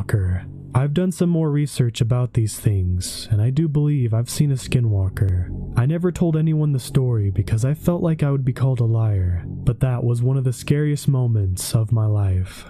skinwalker. I've done some more research about these things, and I do believe I've seen a skinwalker. I never told anyone the story because I felt like I would be called a liar, but that was one of the scariest moments of my life.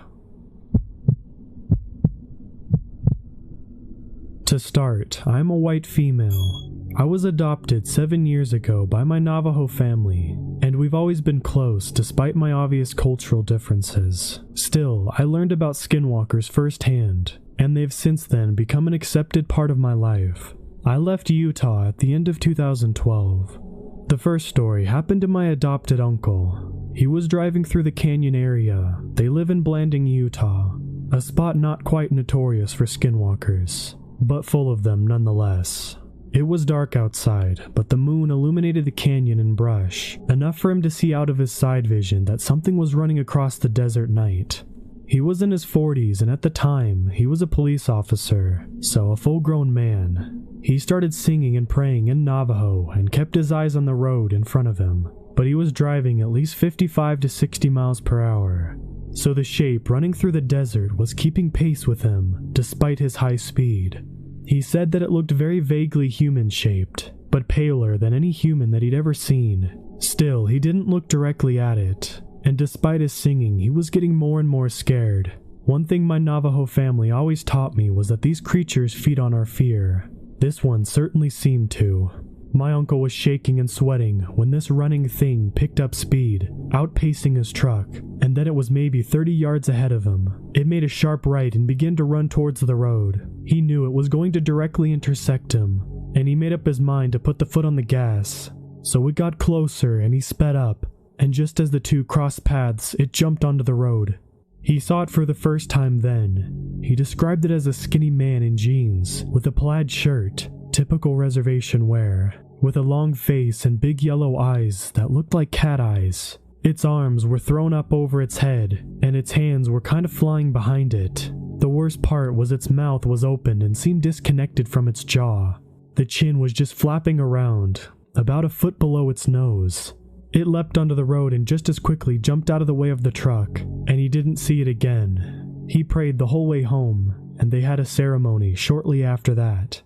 To start, I'm a white female. I was adopted 7 years ago by my Navajo family, and we've always been close despite my obvious cultural differences. Still, I learned about skinwalkers firsthand, and they've since then become an accepted part of my life. I left Utah at the end of 2012. The first story happened to my adopted uncle. He was driving through the canyon area. They live in Blanding, Utah, a spot not quite notorious for skinwalkers, but full of them nonetheless. It was dark outside, but the moon illuminated the canyon and brush, enough for him to see out of his side vision that something was running across the desert night. He was in his 40s, and at the time, he was a police officer, so a full-grown man. He started singing and praying in Navajo and kept his eyes on the road in front of him, but he was driving at least 55 to 60 miles per hour. So the shape running through the desert was keeping pace with him, despite his high speed. He said that it looked very vaguely human-shaped, but paler than any human that he'd ever seen. Still, he didn't look directly at it, and despite his singing, he was getting more and more scared. One thing my Navajo family always taught me was that these creatures feed on our fear. This one certainly seemed to. My uncle was shaking and sweating when this running thing picked up speed, outpacing his truck, and then it was maybe 30 yards ahead of him. It made a sharp right and began to run towards the road. He knew it was going to directly intersect him, and he made up his mind to put the foot on the gas. So it got closer and he sped up, and just as the two crossed paths, it jumped onto the road. He saw it for the first time then. He described it as a skinny man in jeans, with a plaid shirt, typical reservation wear, with a long face and big yellow eyes that looked like cat eyes. Its arms were thrown up over its head, and its hands were kind of flying behind it. The worst part was its mouth was open and seemed disconnected from its jaw. The chin was just flapping around, about a foot below its nose. It leapt onto the road and just as quickly jumped out of the way of the truck, and he didn't see it again. He prayed the whole way home, and they had a ceremony shortly after that.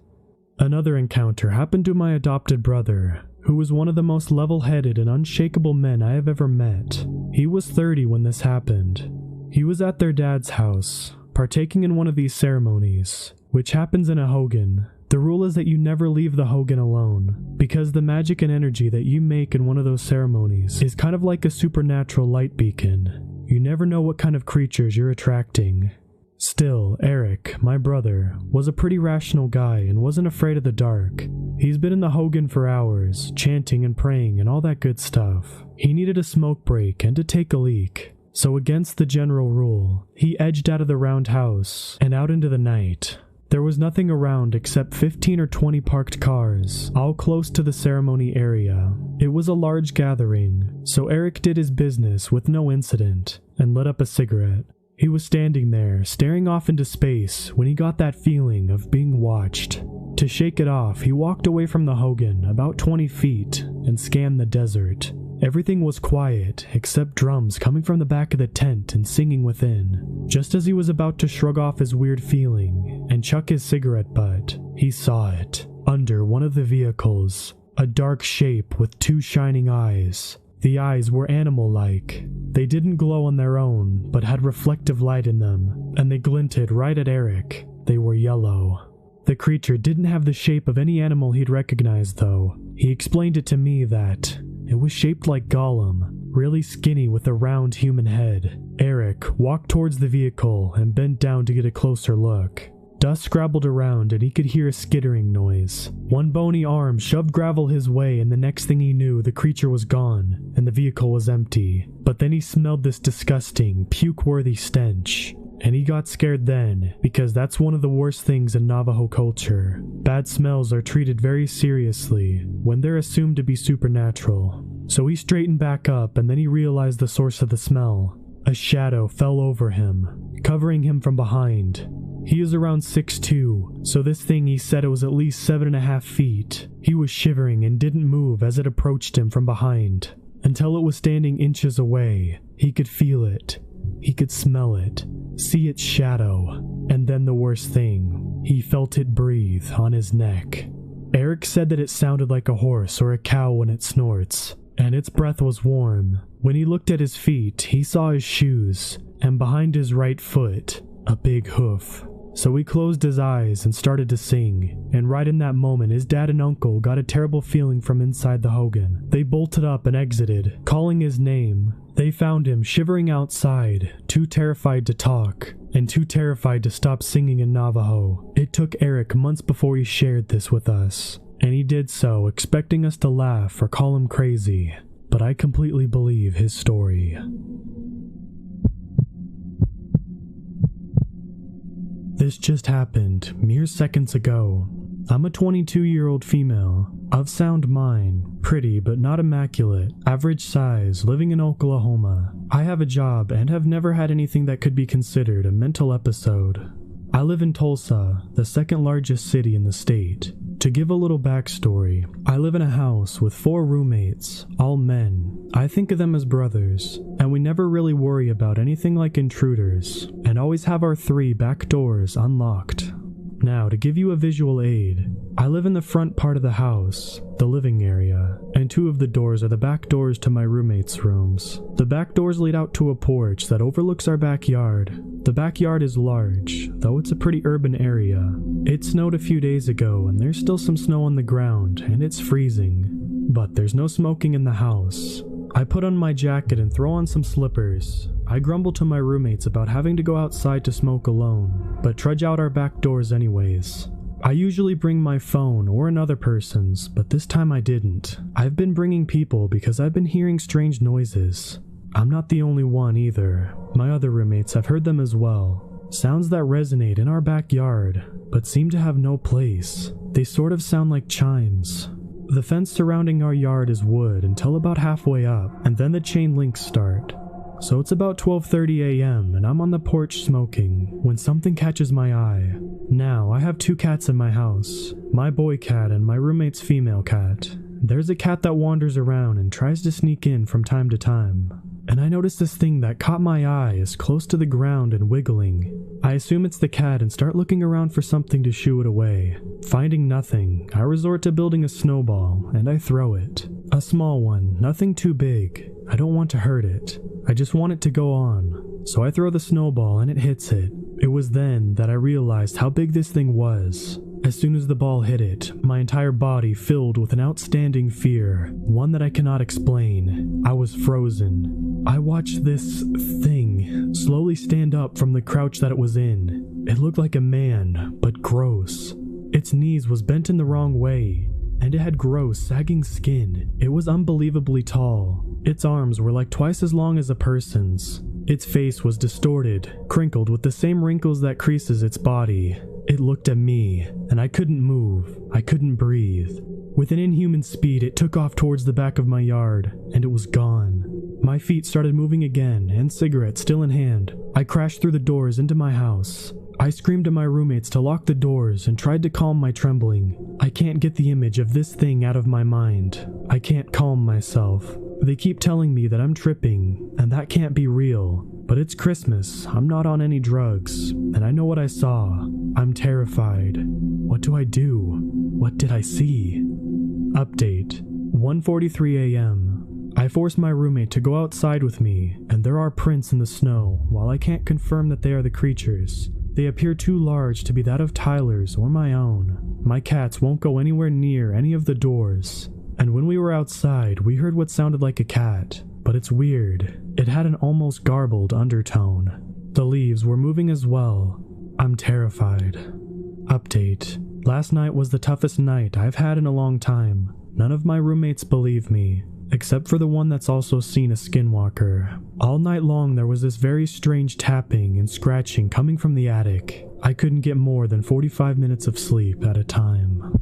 Another encounter happened to my adopted brother, who was one of the most level-headed and unshakable men I have ever met. He was 30 when this happened. He was at their dad's house, partaking in one of these ceremonies, which happens in a hogan. The rule is that you never leave the hogan alone, because the magic and energy that you make in one of those ceremonies is kind of like a supernatural light beacon. You never know what kind of creatures you're attracting. Still, Eric, my brother, was a pretty rational guy and wasn't afraid of the dark. He's been in the hogan for hours, chanting and praying and all that good stuff. He needed a smoke break and to take a leak. So against the general rule, he edged out of the roundhouse and out into the night. There was nothing around except 15 or 20 parked cars, all close to the ceremony area. It was a large gathering, so Eric did his business with no incident and lit up a cigarette. He was standing there, staring off into space, when he got that feeling of being watched. To shake it off, he walked away from the hogan about 20 feet and scanned the desert. Everything was quiet, except drums coming from the back of the tent and singing within. Just as he was about to shrug off his weird feeling and chuck his cigarette butt, he saw it. Under one of the vehicles, a dark shape with two shining eyes. The eyes were animal-like. They didn't glow on their own, but had reflective light in them, and they glinted right at Eric. They were yellow. The creature didn't have the shape of any animal he'd recognized, though. He explained it to me that it was shaped like Gollum, really skinny with a round human head. Eric walked towards the vehicle and bent down to get a closer look. Dust scrabbled around and he could hear a skittering noise. One bony arm shoved gravel his way, and the next thing he knew, the creature was gone and the vehicle was empty. But then he smelled this disgusting, puke-worthy stench. And he got scared then, because that's one of the worst things in Navajo culture. Bad smells are treated very seriously when they're assumed to be supernatural. So he straightened back up, and then he realized the source of the smell. A shadow fell over him, covering him from behind. He is around 6'2", so this thing, he said it was at least 7.5 feet. He was shivering and didn't move as it approached him from behind, until it was standing inches away. He could feel it. He could smell it, see its shadow, and then the worst thing. He felt it breathe on his neck. Eric said that it sounded like a horse or a cow when it snorts, and its breath was warm. When he looked at his feet, he saw his shoes, and behind his right foot, a big hoof. So he closed his eyes and started to sing, and right in that moment his dad and uncle got a terrible feeling from inside the Hogan. They bolted up and exited, calling his name. They found him shivering outside, too terrified to talk, and too terrified to stop singing in Navajo. It took Eric months before he shared this with us, and he did so expecting us to laugh or call him crazy, but I completely believe his story. This just happened mere seconds ago. I'm a 22-year-old female, of sound mind, pretty but not immaculate, average size, living in Oklahoma. I have a job and have never had anything that could be considered a mental episode. I live in Tulsa, the second largest city in the state. To give a little backstory, I live in a house with 4 roommates, all men. I think of them as brothers, and we never really worry about anything like intruders, and always have our 3 back doors unlocked. Now, to give you a visual aid, I live in the front part of the house, the living area, and 2 of the doors are the back doors to my roommates' rooms. The back doors lead out to a porch that overlooks our backyard. The backyard is large, though it's a pretty urban area. It snowed a few days ago, and there's still some snow on the ground, and it's freezing. But there's no smoking in the house. I put on my jacket and throw on some slippers. I grumble to my roommates about having to go outside to smoke alone, but trudge out our back doors anyways. I usually bring my phone or another person's, but this time I didn't. I've been bringing people because I've been hearing strange noises. I'm not the only one either. My other roommates have heard them as well. Sounds that resonate in our backyard, but seem to have no place. They sort of sound like chimes. The fence surrounding our yard is wood until about halfway up, and then the chain links start. So it's about 12:30 a.m. and I'm on the porch smoking when something catches my eye. Now, I have 2 cats in my house, my boy cat and my roommate's female cat. There's a cat that wanders around and tries to sneak in from time to time. And I noticed this thing that caught my eye is close to the ground and wiggling. I assume it's the cat and start looking around for something to shoo it away. Finding nothing, I resort to building a snowball and I throw it. A small one, nothing too big. I don't want to hurt it. I just want it to go on. So I throw the snowball and it hits it. It was then that I realized how big this thing was. As soon as the ball hit it, my entire body filled with an outstanding fear, one that I cannot explain. I was frozen. I watched this thing slowly stand up from the crouch that it was in. It looked like a man, but gross. Its knees was bent in the wrong way, and it had gross, sagging skin. It was unbelievably tall. Its arms were like twice as long as a person's. Its face was distorted, crinkled with the same wrinkles that creases its body. It looked at me, and I couldn't move. I couldn't breathe. With an inhuman speed, it took off towards the back of my yard, and it was gone. My feet started moving again, and cigarette still in hand. I crashed through the doors into my house. I screamed to my roommates to lock the doors and tried to calm my trembling. I can't get the image of this thing out of my mind. I can't calm myself. They keep telling me that I'm tripping, and that can't be real. But it's Christmas, I'm not on any drugs, and I know what I saw. I'm terrified. What do I do? What did I see? Update. 1:43 a.m. I force my roommate to go outside with me, and there are prints in the snow. While I can't confirm that they are the creatures, they appear too large to be that of Tyler's or my own. My cats won't go anywhere near any of the doors. And when we were outside, we heard what sounded like a cat, but it's weird. It had an almost garbled undertone. The leaves were moving as well. I'm terrified. Update. Last night was the toughest night I've had in a long time. None of my roommates believe me, except for the one that's also seen a skinwalker. All night long there was this very strange tapping and scratching coming from the attic. I couldn't get more than 45 minutes of sleep at a time.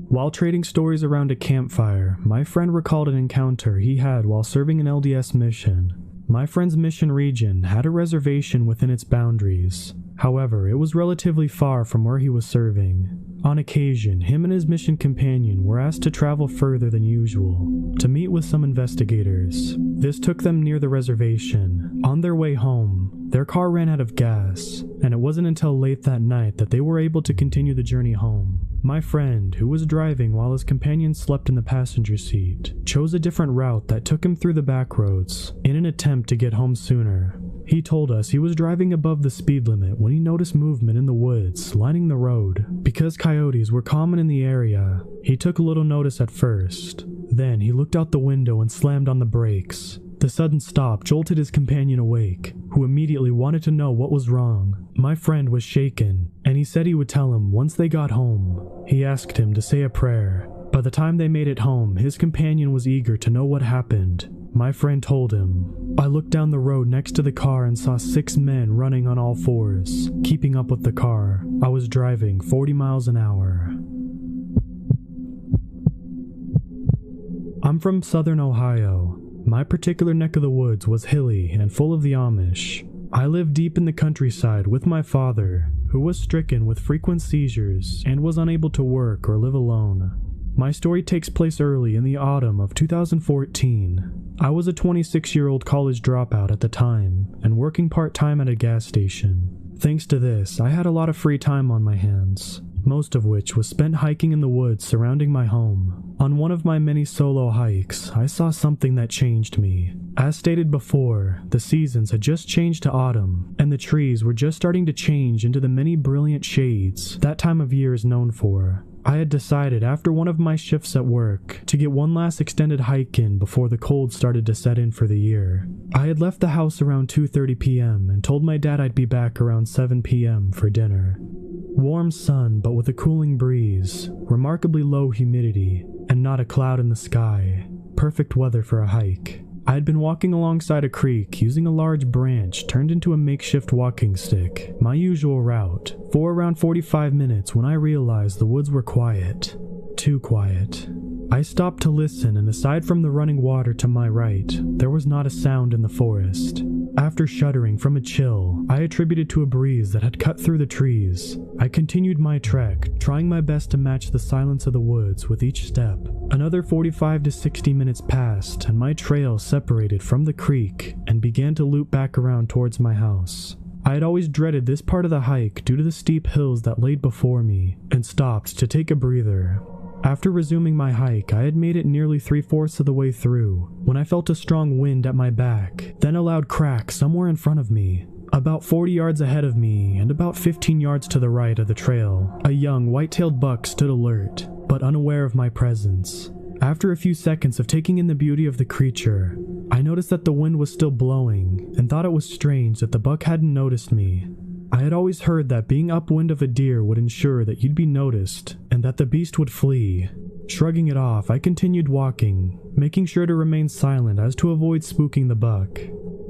While trading stories around a campfire, my friend recalled an encounter he had while serving an LDS mission. My friend's mission region had a reservation within its boundaries. However, it was relatively far from where he was serving. On occasion, him and his mission companion were asked to travel further than usual, to meet with some investigators. This took them near the reservation. On their way home, Their car ran out of gas, and it wasn't until late that night that they were able to continue the journey home. My friend, who was driving while his companion slept in the passenger seat, chose a different route that took him through the back roads in an attempt to get home sooner. He told us he was driving above the speed limit when he noticed movement in the woods lining the road. Because coyotes were common in the area, he took little notice at first. Then he looked out the window and slammed on the brakes. The sudden stop jolted his companion awake, who immediately wanted to know what was wrong. My friend was shaken, and he said he would tell him once they got home. He asked him to say a prayer. By the time they made it home, his companion was eager to know what happened. My friend told him, "I looked down the road next to the car and saw 6 men running on all fours, keeping up with the car. I was driving 40 miles an hour." I'm from southern Ohio. My particular neck of the woods was hilly and full of the Amish. I lived deep in the countryside with my father, who was stricken with frequent seizures and was unable to work or live alone. My story takes place early in the autumn of 2014. I was a 26-year-old college dropout at the time and working part-time at a gas station. Thanks to this, I had a lot of free time on my hands, most of which was spent hiking in the woods surrounding my home. On one of my many solo hikes, I saw something that changed me. As stated before, the seasons had just changed to autumn, and the trees were just starting to change into the many brilliant shades that time of year is known for. I had decided after one of my shifts at work to get one last extended hike in before the cold started to set in for the year. I had left the house around 2:30 p.m. and told my dad I'd be back around 7 p.m. for dinner. Warm sun, but with a cooling breeze, remarkably low humidity, and not a cloud in the sky. Perfect weather for a hike. I had been walking alongside a creek using a large branch turned into a makeshift walking stick, my usual route, for around 45 minutes when I realized the woods were quiet. Too quiet. I stopped to listen, and aside from the running water to my right, there was not a sound in the forest. After shuddering from a chill I attributed to a breeze that had cut through the trees, I continued my trek, trying my best to match the silence of the woods with each step. Another 45 to 60 minutes passed, and my trail separated from the creek and began to loop back around towards my house. I had always dreaded this part of the hike due to the steep hills that laid before me, and stopped to take a breather. After resuming my hike, I had made it nearly 3/4 of the way through when I felt a strong wind at my back, then a loud crack somewhere in front of me. About 40 yards ahead of me and about 15 yards to the right of the trail, a young white-tailed buck stood alert, but unaware of my presence. After a few seconds of taking in the beauty of the creature, I noticed that the wind was still blowing and thought it was strange that the buck hadn't noticed me. I had always heard that being upwind of a deer would ensure that you'd be noticed and that the beast would flee. Shrugging it off, I continued walking, making sure to remain silent as to avoid spooking the buck.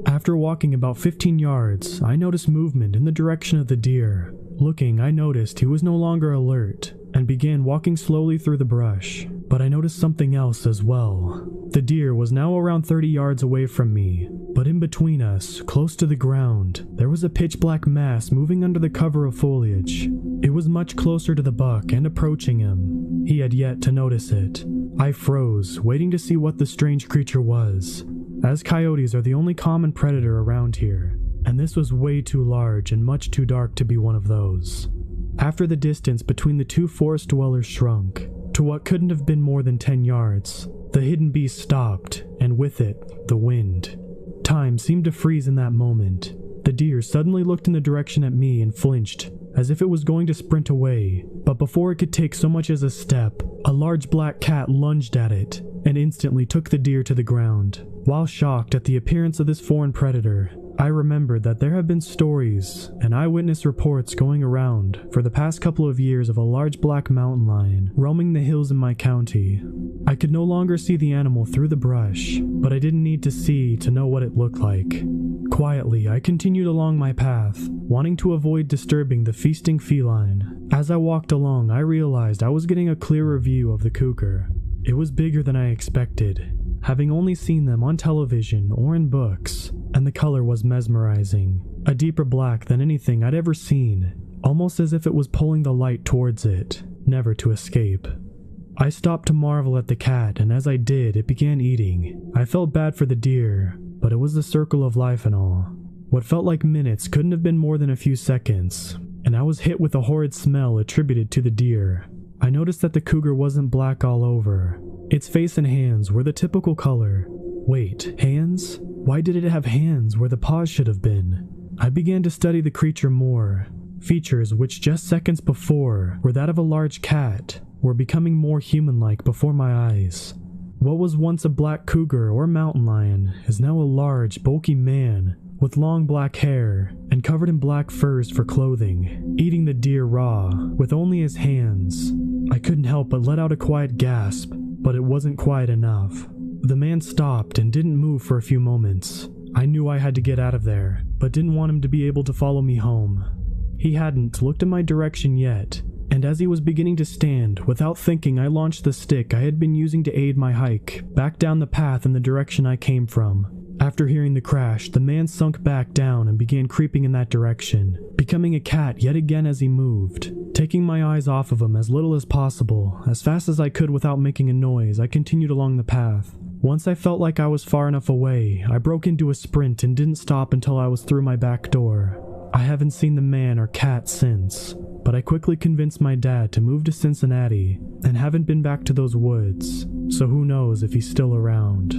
After walking about 15 yards, I noticed movement in the direction of the deer. Looking, I noticed he was no longer alert and began walking slowly through the brush. But I noticed something else as well. The deer was now around 30 yards away from me, but in between us, close to the ground, there was a pitch-black mass moving under the cover of foliage. It was much closer to the buck and approaching him. He had yet to notice it. I froze, waiting to see what the strange creature was, as coyotes are the only common predator around here, and this was way too large and much too dark to be one of those. After the distance between the two forest dwellers shrunk to what couldn't have been more than 10 yards, the hidden beast stopped, and with it, the wind. Time seemed to freeze in that moment. The deer suddenly looked in the direction at me and flinched, as if it was going to sprint away, but before it could take so much as a step, a large black cat lunged at it and instantly took the deer to the ground. While shocked at the appearance of this foreign predator, I remembered that there have been stories and eyewitness reports going around for the past couple of years of a large black mountain lion roaming the hills in my county. I could no longer see the animal through the brush, but I didn't need to see to know what it looked like. Quietly, I continued along my path, wanting to avoid disturbing the feasting feline. As I walked along, I realized I was getting a clearer view of the cougar. It was bigger than I expected, having only seen them on television or in books, and the color was mesmerizing, a deeper black than anything I'd ever seen, almost as if it was pulling the light towards it, never to escape. I stopped to marvel at the cat, and as I did, it began eating. I felt bad for the deer, but it was the circle of life and all. What felt like minutes couldn't have been more than a few seconds, and I was hit with a horrid smell attributed to the deer. I noticed that the cougar wasn't black all over. Its face and hands were the typical color. Wait, hands? Why did it have hands where the paws should have been? I began to study the creature more. Features which just seconds before were that of a large cat were becoming more human-like before my eyes. What was once a black cougar or mountain lion is now a large, bulky man with long black hair and covered in black furs for clothing, eating the deer raw with only his hands. I couldn't help but let out a quiet gasp, but it wasn't quiet enough. The man stopped and didn't move for a few moments. I knew I had to get out of there, but didn't want him to be able to follow me home. He hadn't looked in my direction yet, and as he was beginning to stand, without thinking I launched the stick I had been using to aid my hike back down the path in the direction I came from. After hearing the crash, the man sunk back down and began creeping in that direction, becoming a cat yet again as he moved. Taking my eyes off of him as little as possible, as fast as I could without making a noise, I continued along the path. Once I felt like I was far enough away, I broke into a sprint and didn't stop until I was through my back door. I haven't seen the man or cat since, but I quickly convinced my dad to move to Cincinnati and haven't been back to those woods, so who knows if he's still around.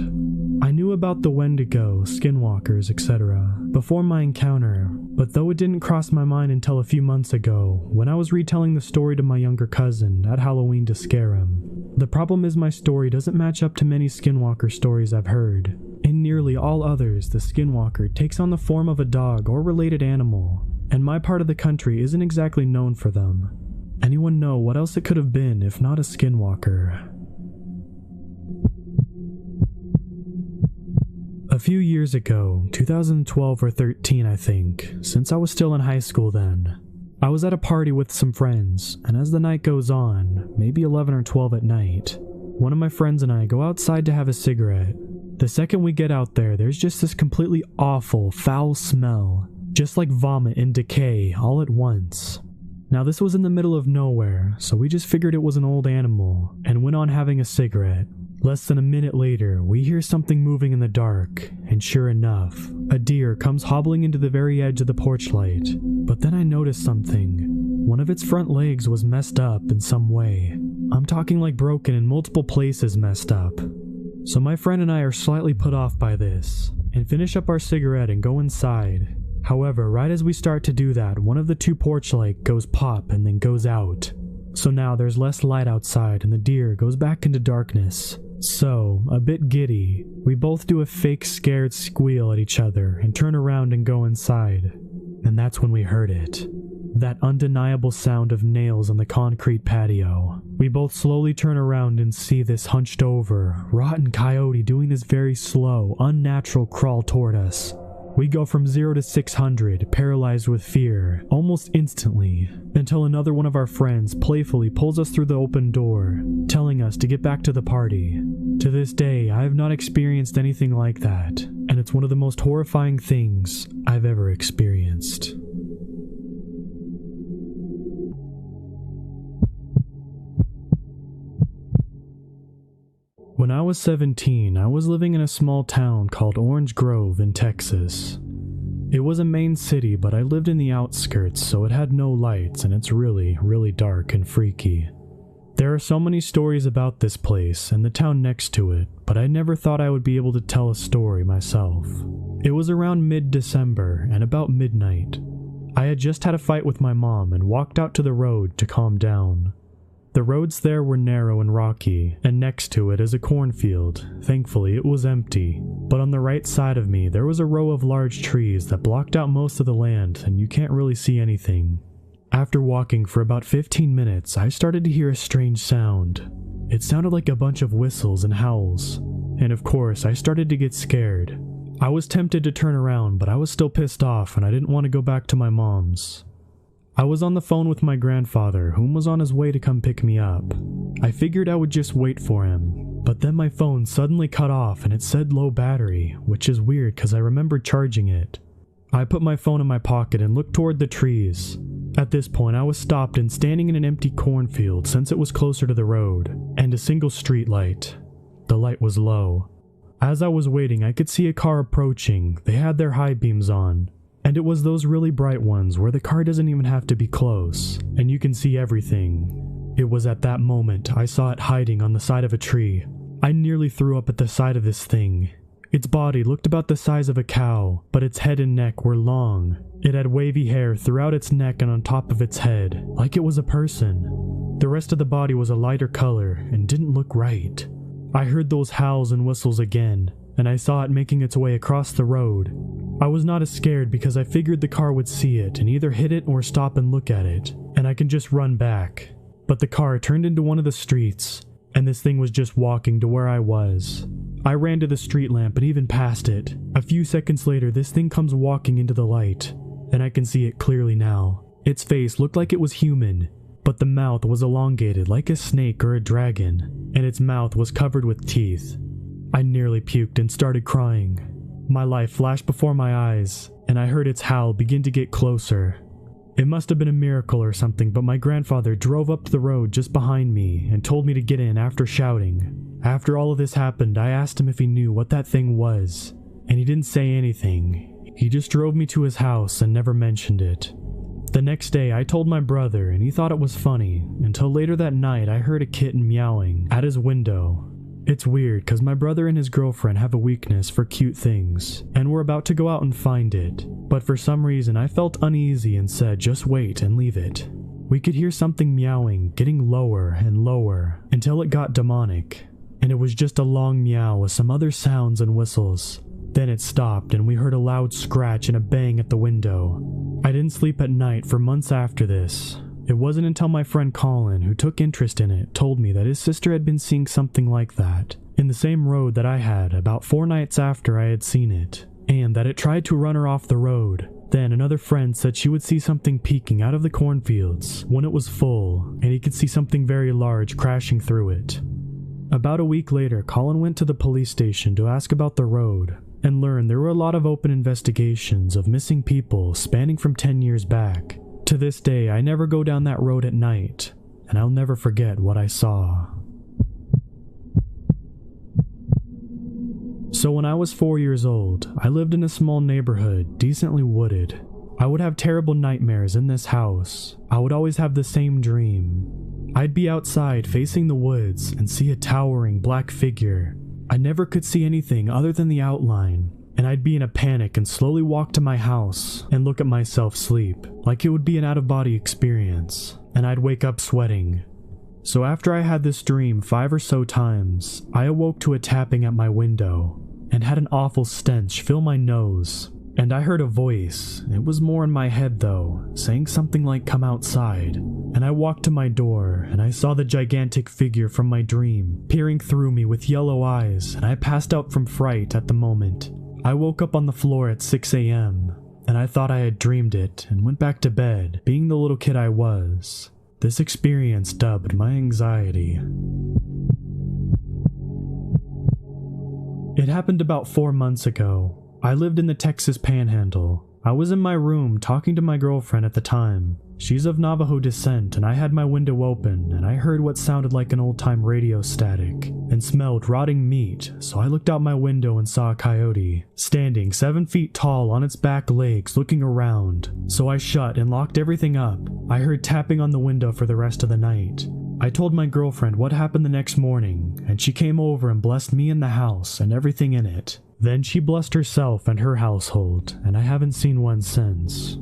I knew about the Wendigo, skinwalkers, etc. before my encounter, but though it didn't cross my mind until a few months ago when I was retelling the story to my younger cousin at Halloween to scare him. The problem is my story doesn't match up to many skinwalker stories I've heard. In nearly all others, the skinwalker takes on the form of a dog or related animal, and my part of the country isn't exactly known for them. Anyone know what else it could have been if not a skinwalker? A few years ago, 2012 or 13 I think, since I was still in high school then, I was at a party with some friends, and as the night goes on, maybe 11 or 12 at night, one of my friends and I go outside to have a cigarette. The second we get out there, there's just this completely awful, foul smell, just like vomit and decay all at once. Now this was in the middle of nowhere, so we just figured it was an old animal, and went on having a cigarette. Less than a minute later, we hear something moving in the dark, and sure enough, a deer comes hobbling into the very edge of the porch light. But then I noticed something. One of its front legs was messed up in some way. I'm talking like broken in multiple places messed up. So my friend and I are slightly put off by this, and finish up our cigarette and go inside. However, right as we start to do that, one of the two porch lights goes pop and then goes out. So now there's less light outside and the deer goes back into darkness. So, a bit giddy, we both do a fake scared squeal at each other and turn around and go inside. And that's when we heard it. That undeniable sound of nails on the concrete patio. We both slowly turn around and see this hunched over, rotten coyote doing this very slow, unnatural crawl toward us. We go from 0 to 600, paralyzed with fear, almost instantly, until another one of our friends playfully pulls us through the open door, telling us to get back to the party. To this day, I have not experienced anything like that, and it's one of the most horrifying things I've ever experienced. When I was 17, I was living in a small town called Orange Grove in Texas. It was a main city, but I lived in the outskirts, so it had no lights, and it's really, really dark and freaky. There are so many stories about this place and the town next to it, but I never thought I would be able to tell a story myself. It was around mid-December, and about midnight. I had just had a fight with my mom and walked out to the road to calm down. The roads there were narrow and rocky, and next to it is a cornfield. Thankfully, it was empty. But on the right side of me, there was a row of large trees that blocked out most of the land, and you can't really see anything. After walking for about 15 minutes, I started to hear a strange sound. It sounded like a bunch of whistles and howls. And of course, I started to get scared. I was tempted to turn around, but I was still pissed off, and I didn't want to go back to my mom's. I was on the phone with my grandfather, whom was on his way to come pick me up. I figured I would just wait for him, but then my phone suddenly cut off and it said low battery, which is weird because I remembered charging it. I put my phone in my pocket and looked toward the trees. At this point, I was stopped and standing in an empty cornfield since it was closer to the road, and a single street light. The light was low. As I was waiting, I could see a car approaching. They had their high beams on. And it was those really bright ones where the car doesn't even have to be close, and you can see everything. It was at that moment I saw it hiding on the side of a tree. I nearly threw up at the sight of this thing. Its body looked about the size of a cow, but its head and neck were long. It had wavy hair throughout its neck and on top of its head, like it was a person. The rest of the body was a lighter color and didn't look right. I heard those howls and whistles again, and I saw it making its way across the road. I was not as scared because I figured the car would see it and either hit it or stop and look at it, and I can just run back. But the car turned into one of the streets, and this thing was just walking to where I was. I ran to the street lamp and even past it. A few seconds later, this thing comes walking into the light, and I can see it clearly now. Its face looked like it was human, but the mouth was elongated like a snake or a dragon, and its mouth was covered with teeth. I nearly puked and started crying. My life flashed before my eyes, and I heard its howl begin to get closer. It must have been a miracle or something, but my grandfather drove up to the road just behind me and told me to get in after shouting. After all of this happened, I asked him if he knew what that thing was, and he didn't say anything. He just drove me to his house and never mentioned it. The next day, I told my brother, and he thought it was funny, until later that night I heard a kitten meowing at his window. It's weird because my brother and his girlfriend have a weakness for cute things, and we're about to go out and find it, but for some reason I felt uneasy and said just wait and leave it. We could hear something meowing, getting lower and lower, until it got demonic, and it was just a long meow with some other sounds and whistles. Then it stopped and we heard a loud scratch and a bang at the window. I didn't sleep at night for months after this. It wasn't until my friend Colin, who took interest in it, told me that his sister had been seeing something like that in the same road that I had about 4 nights after I had seen it, and that it tried to run her off the road. Then another friend said she would see something peeking out of the cornfields when it was full, and he could see something very large crashing through it. About a week later, Colin went to the police station to ask about the road, and learned there were a lot of open investigations of missing people spanning from 10 years back. To this day, I never go down that road at night, and I'll never forget what I saw. So when I was 4 years old, I lived in a small neighborhood, decently wooded. I would have terrible nightmares in this house. I would always have the same dream. I'd be outside facing the woods and see a towering black figure. I never could see anything other than the outline, and I'd be in a panic and slowly walk to my house and look at myself sleep, like it would be an out-of-body experience, and I'd wake up sweating. So after I had this dream 5 or so times, I awoke to a tapping at my window, and had an awful stench fill my nose, and I heard a voice. It was more in my head though, saying something like come outside, and I walked to my door, and I saw the gigantic figure from my dream peering through me with yellow eyes, and I passed out from fright at the moment. I woke up on the floor at 6 a.m., and I thought I had dreamed it and went back to bed, being the little kid I was. This experience dubbed my anxiety. It happened about 4 months ago. I lived in the Texas Panhandle. I was in my room talking to my girlfriend at the time. She's of Navajo descent, and I had my window open, and I heard what sounded like an old-time radio static, and smelled rotting meat, so I looked out my window and saw a coyote, standing 7 feet tall on its back legs looking around. So I shut and locked everything up. I heard tapping on the window for the rest of the night. I told my girlfriend what happened the next morning, and she came over and blessed me and the house and everything in it. Then she blessed herself and her household, and I haven't seen one since.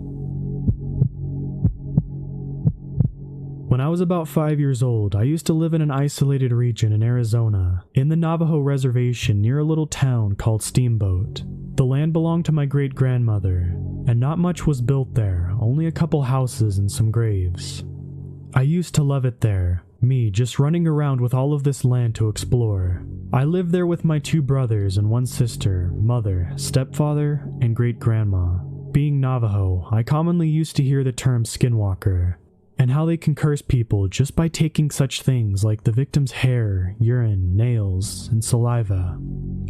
When I was about 5 years old, I used to live in an isolated region in Arizona, in the Navajo reservation near a little town called Steamboat. The land belonged to my great-grandmother, and not much was built there, only a couple houses and some graves. I used to love it there, me just running around with all of this land to explore. I lived there with my 2 brothers and 1 sister, mother, stepfather, and great-grandma. Being Navajo, I commonly used to hear the term skinwalker, and how they can curse people just by taking such things like the victim's hair, urine, nails, and saliva.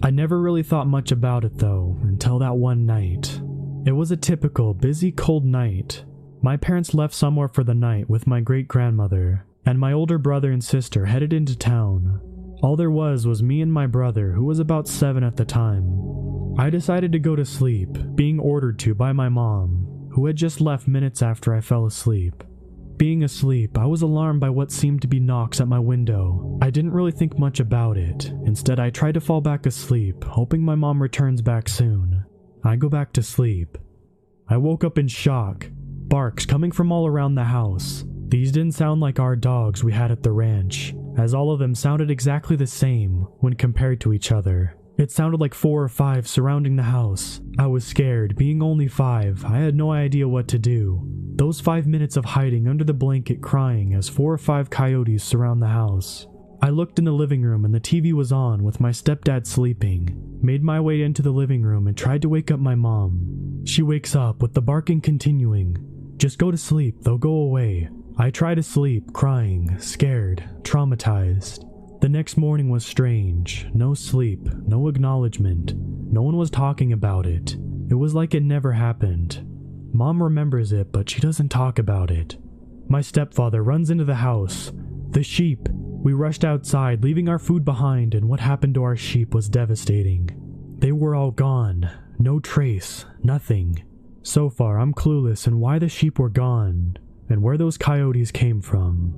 I never really thought much about it though, until that one night. It was a typical, busy, cold night. My parents left somewhere for the night with my great-grandmother, and my older brother and sister headed into town. All there was me and my brother, who was about 7 at the time. I decided to go to sleep, being ordered to by my mom, who had just left minutes after I fell asleep. Being asleep, I was alarmed by what seemed to be knocks at my window. I didn't really think much about it. Instead, I tried to fall back asleep, hoping my mom returns back soon. I go back to sleep. I woke up in shock. Barks coming from all around the house. These didn't sound like our dogs we had at the ranch, as all of them sounded exactly the same when compared to each other. It sounded like 4 or 5 surrounding the house. I was scared. Being only 5, I had no idea what to do. Those 5 minutes of hiding under the blanket crying as 4 or 5 coyotes surround the house. I looked in the living room and the TV was on with my stepdad sleeping. Made my way into the living room and tried to wake up my mom. She wakes up with the barking continuing. Just go to sleep, they'll go away. I try to sleep, crying, scared, traumatized. The next morning was strange. No sleep, no acknowledgement. No one was talking about it. It was like it never happened. Mom remembers it, but she doesn't talk about it. My stepfather runs into the house. The sheep. We rushed outside, leaving our food behind, and what happened to our sheep was devastating. They were all gone. No trace. Nothing. So far, I'm clueless in why the sheep were gone, and where those coyotes came from.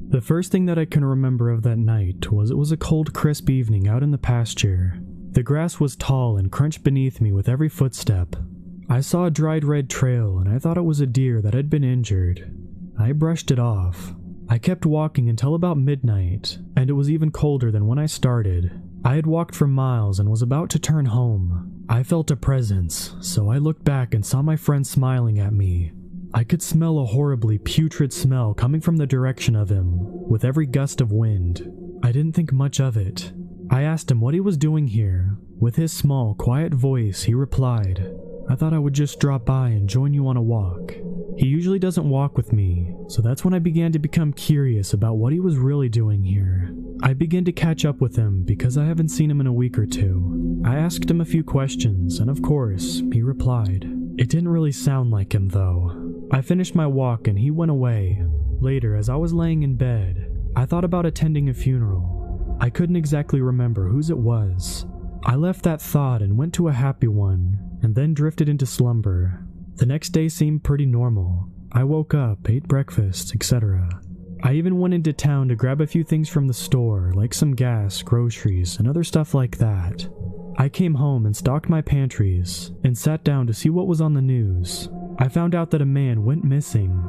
The first thing that I can remember of that night was it was a cold, crisp evening out in the pasture. The grass was tall and crunched beneath me with every footstep. I saw a dried red trail and I thought it was a deer that had been injured. I brushed it off. I kept walking until about midnight, and it was even colder than when I started. I had walked for miles and was about to turn home. I felt a presence, so I looked back and saw my friend smiling at me. I could smell a horribly putrid smell coming from the direction of him, with every gust of wind. I didn't think much of it. I asked him what he was doing here. With his small, quiet voice, he replied, "I thought I would just drop by and join you on a walk." He usually doesn't walk with me, so that's when I began to become curious about what he was really doing here. I began to catch up with him because I haven't seen him in a week or 2. I asked him a few questions, and of course, he replied. It didn't really sound like him though. I finished my walk and he went away. Later, as I was laying in bed, I thought about attending a funeral. I couldn't exactly remember whose it was. I left that thought and went to a happy one, and then drifted into slumber. The next day seemed pretty normal. I woke up, ate breakfast, etc. I even went into town to grab a few things from the store, like some gas, groceries, and other stuff like that. I came home and stocked my pantries, and sat down to see what was on the news. I found out that a man went missing.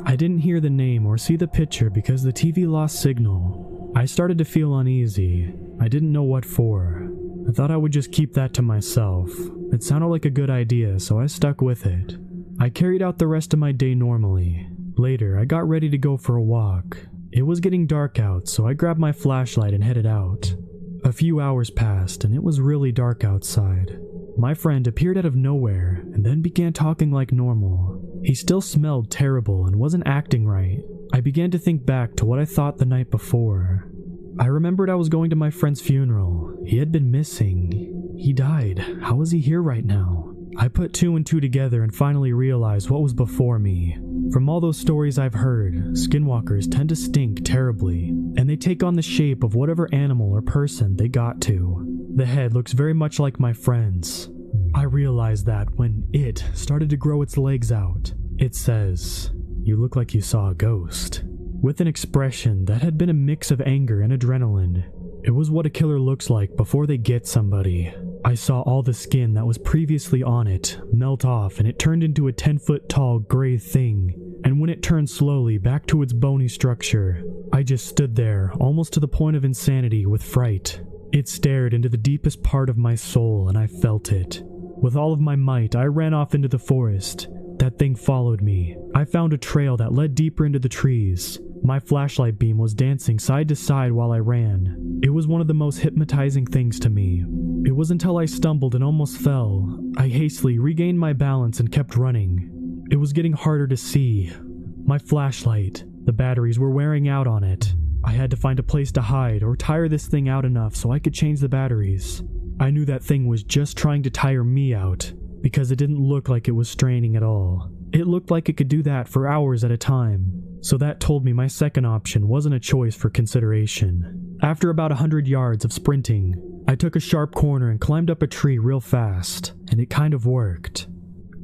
I didn't hear the name or see the picture because the TV lost signal. I started to feel uneasy. I didn't know what for. I thought I would just keep that to myself. It sounded like a good idea, so I stuck with it. I carried out the rest of my day normally. Later, I got ready to go for a walk. It was getting dark out, so I grabbed my flashlight and headed out. A few hours passed, and it was really dark outside. My friend appeared out of nowhere, and then began talking like normal. He still smelled terrible and wasn't acting right. I began to think back to what I thought the night before. I remembered I was going to my friend's funeral. He had been missing. He died. How was he here right now? I put 2 and 2 together and finally realized what was before me. From all those stories I've heard, skinwalkers tend to stink terribly, and they take on the shape of whatever animal or person they got to. The head looks very much like my friend's. I realized that when it started to grow its legs out. It says, "You look like you saw a ghost," with an expression that had been a mix of anger and adrenaline. It was what a killer looks like before they get somebody. I saw all the skin that was previously on it melt off, and it turned into a 10-foot tall gray thing. And when it turned slowly back to its bony structure, I just stood there, almost to the point of insanity with fright. It stared into the deepest part of my soul, and I felt it. With all of my might, I ran off into the forest. That thing followed me. I found a trail that led deeper into the trees. My flashlight beam was dancing side to side while I ran. It was one of the most hypnotizing things to me. It was until I stumbled and almost fell. I hastily regained my balance and kept running. It was getting harder to see. My flashlight, the batteries were wearing out on it. I had to find a place to hide or tire this thing out enough so I could change the batteries. I knew that thing was just trying to tire me out, because it didn't look like it was straining at all. It looked like it could do that for hours at a time. So that told me my second option wasn't a choice for consideration. After about 100 yards of sprinting, I took a sharp corner and climbed up a tree real fast, and it kind of worked.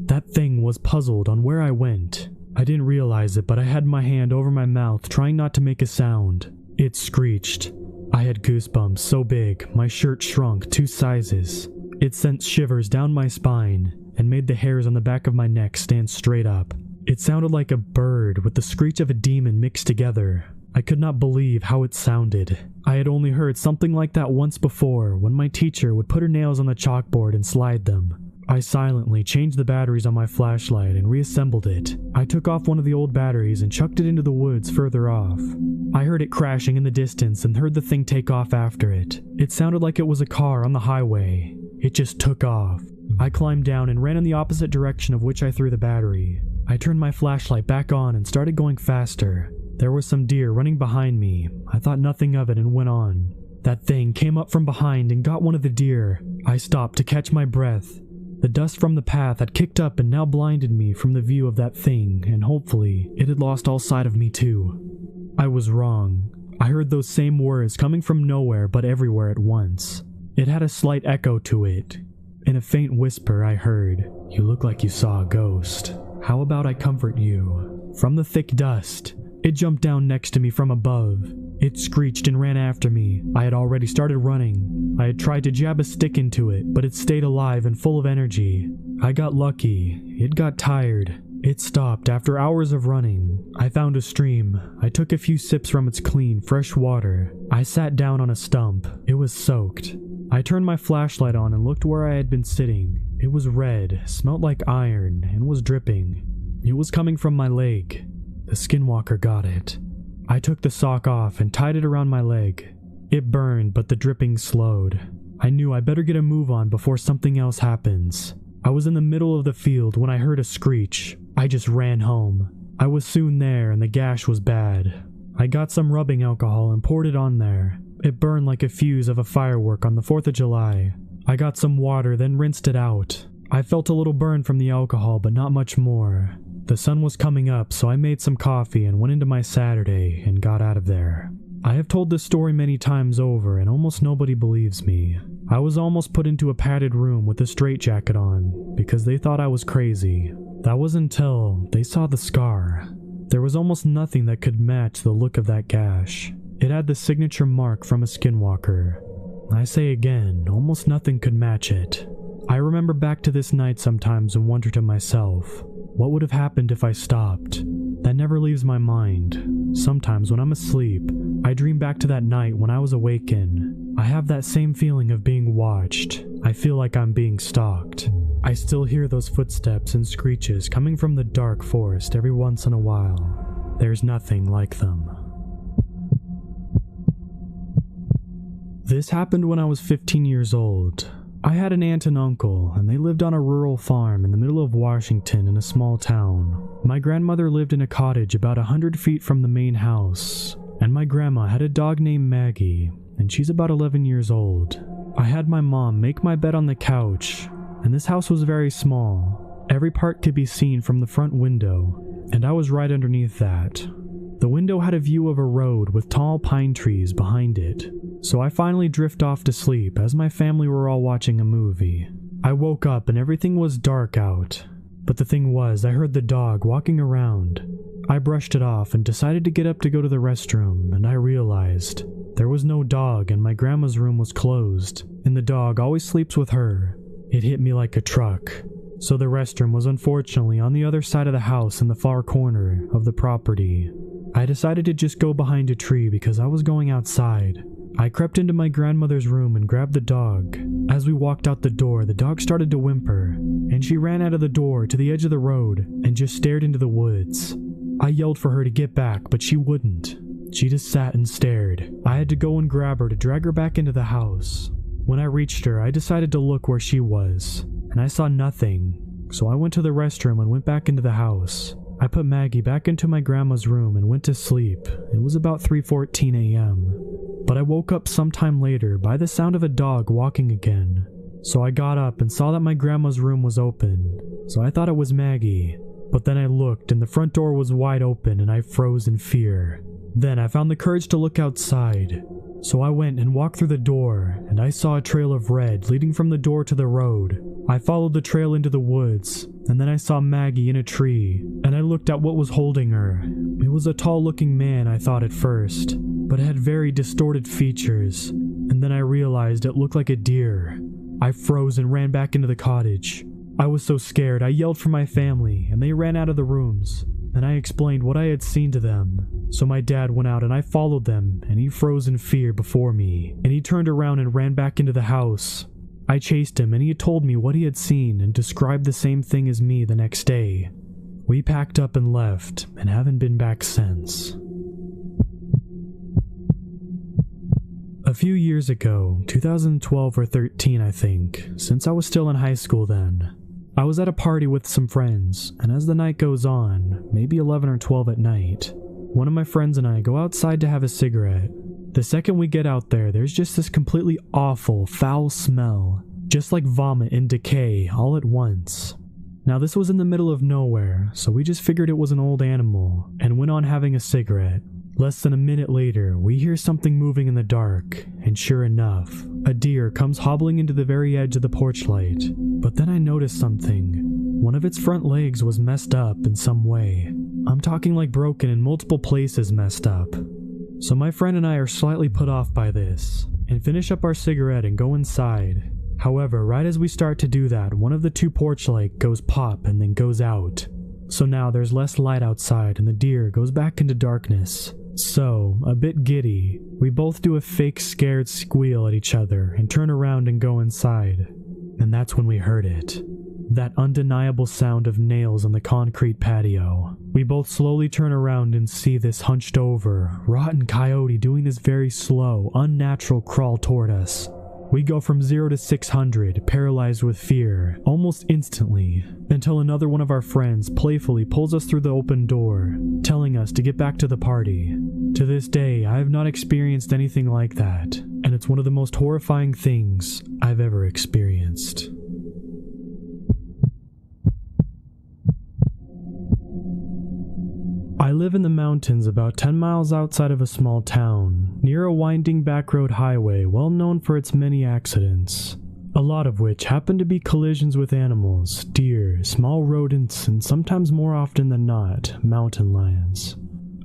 That thing was puzzled on where I went. I didn't realize it, but I had my hand over my mouth trying not to make a sound. It screeched. I had goosebumps so big, my shirt shrunk 2 sizes. It sent shivers down my spine and made the hairs on the back of my neck stand straight up. It sounded like a bird with the screech of a demon mixed together. I could not believe how it sounded. I had only heard something like that once before, when my teacher would put her nails on the chalkboard and slide them. I silently changed the batteries on my flashlight and reassembled it. I took off one of the old batteries and chucked it into the woods further off. I heard it crashing in the distance and heard the thing take off after it. It sounded like it was a car on the highway. It just took off. I climbed down and ran in the opposite direction of which I threw the battery. I turned my flashlight back on and started going faster. There were some deer running behind me. I thought nothing of it and went on. That thing came up from behind and got one of the deer. I stopped to catch my breath. The dust from the path had kicked up and now blinded me from the view of that thing, and hopefully it had lost all sight of me too. I was wrong. I heard those same words coming from nowhere but everywhere at once. It had a slight echo to it. In a faint whisper I heard, "You look like you saw a ghost. How about I comfort you?" From the thick dust, it jumped down next to me from above. It screeched and ran after me. I had already started running. I had tried to jab a stick into it, but it stayed alive and full of energy. I got lucky. It got tired. It stopped after hours of running. I found a stream. I took a few sips from its clean, fresh water. I sat down on a stump. It was soaked. I turned my flashlight on and looked where I had been sitting. It was red, smelled like iron, and was dripping. It was coming from my leg. The skinwalker got it. I took the sock off and tied it around my leg. It burned, but the dripping slowed. I knew I better get a move on before something else happens. I was in the middle of the field when I heard a screech. I just ran home. I was soon there and the gash was bad. I got some rubbing alcohol and poured it on there. It burned like a fuse of a firework on the 4th of July. I got some water, then rinsed it out. I felt a little burn from the alcohol, but not much more. The sun was coming up, so I made some coffee and went into my Saturday and got out of there. I have told this story many times over and almost nobody believes me. I was almost put into a padded room with a straitjacket on because they thought I was crazy. That was until they saw the scar. There was almost nothing that could match the look of that gash. It had the signature mark from a skinwalker. I say again, almost nothing could match it. I remember back to this night sometimes and wonder to myself, what would have happened if I stopped? That never leaves my mind. Sometimes when I'm asleep, I dream back to that night when I was awakened. I have that same feeling of being watched. I feel like I'm being stalked. I still hear those footsteps and screeches coming from the dark forest every once in a while. There's nothing like them. This happened when I was 15 years old. I had an aunt and uncle, and they lived on a rural farm in the middle of Washington in a small town. My grandmother lived in a cottage about 100 feet from the main house, and my grandma had a dog named Maggie, and she's about 11 years old. I had my mom make my bed on the couch, and this house was very small. Every part could be seen from the front window, and I was right underneath that. The window had a view of a road with tall pine trees behind it, so I finally drift off to sleep as my family were all watching a movie. I woke up and everything was dark out, but the thing was I heard the dog walking around. I brushed it off and decided to get up to go to the restroom, and I realized there was no dog and my grandma's room was closed, and the dog always sleeps with her. It hit me like a truck. So the restroom was unfortunately on the other side of the house in the far corner of the property. I decided to just go behind a tree because I was going outside. I crept into my grandmother's room and grabbed the dog. As we walked out the door, the dog started to whimper, and she ran out of the door to the edge of the road and just stared into the woods. I yelled for her to get back, but she wouldn't. She just sat and stared. I had to go and grab her to drag her back into the house. When I reached her, I decided to look where she was, and I saw nothing. So I went to the restroom and went back into the house. I put Maggie back into my grandma's room and went to sleep. It was about 3:14 a.m. But I woke up sometime later by the sound of a dog walking again. So I got up and saw that my grandma's room was open. So I thought it was Maggie. But then I looked and the front door was wide open and I froze in fear. Then I found the courage to look outside. So I went and walked through the door, and I saw a trail of red leading from the door to the road. I followed the trail into the woods, and then I saw Maggie in a tree, and I looked at what was holding her. It was a tall-looking man, I thought at first, but it had very distorted features, and then I realized it looked like a deer. I froze and ran back into the cottage. I was so scared, I yelled for my family, and they ran out of the rooms, and I explained what I had seen to them. So my dad went out and I followed them, and he froze in fear before me, and he turned around and ran back into the house. I chased him and he had told me what he had seen and described the same thing as me the next day. We packed up and left and haven't been back since. A few years ago, 2012 or 13 I think, since I was still in high school then, I was at a party with some friends, and as the night goes on, maybe 11 or 12 at night, one of my friends and I go outside to have a cigarette. The second we get out there, there's just this completely awful, foul smell, just like vomit and decay all at once. Now this was in the middle of nowhere, so we just figured it was an old animal, and went on having a cigarette. Less than a minute later, we hear something moving in the dark, and sure enough, a deer comes hobbling into the very edge of the porch light. But then I noticed something. One of its front legs was messed up in some way. I'm talking like broken in multiple places messed up. So my friend and I are slightly put off by this, and finish up our cigarette and go inside. However, right as we start to do that, one of the two porch lights goes pop and then goes out. So now there's less light outside and the deer goes back into darkness. So, a bit giddy, we both do a fake scared squeal at each other and turn around and go inside. And that's when we heard it. That undeniable sound of nails on the concrete patio. We both slowly turn around and see this hunched over, rotten coyote doing this very slow, unnatural crawl toward us. We go from 0 to 600, paralyzed with fear, almost instantly, until another one of our friends playfully pulls us through the open door, telling us to get back to the party. To this day, I have not experienced anything like that, and it's one of the most horrifying things I've ever experienced. I live in the mountains about 10 miles outside of a small town, near a winding backroad highway well known for its many accidents, a lot of which happen to be collisions with animals, deer, small rodents, and sometimes more often than not, mountain lions.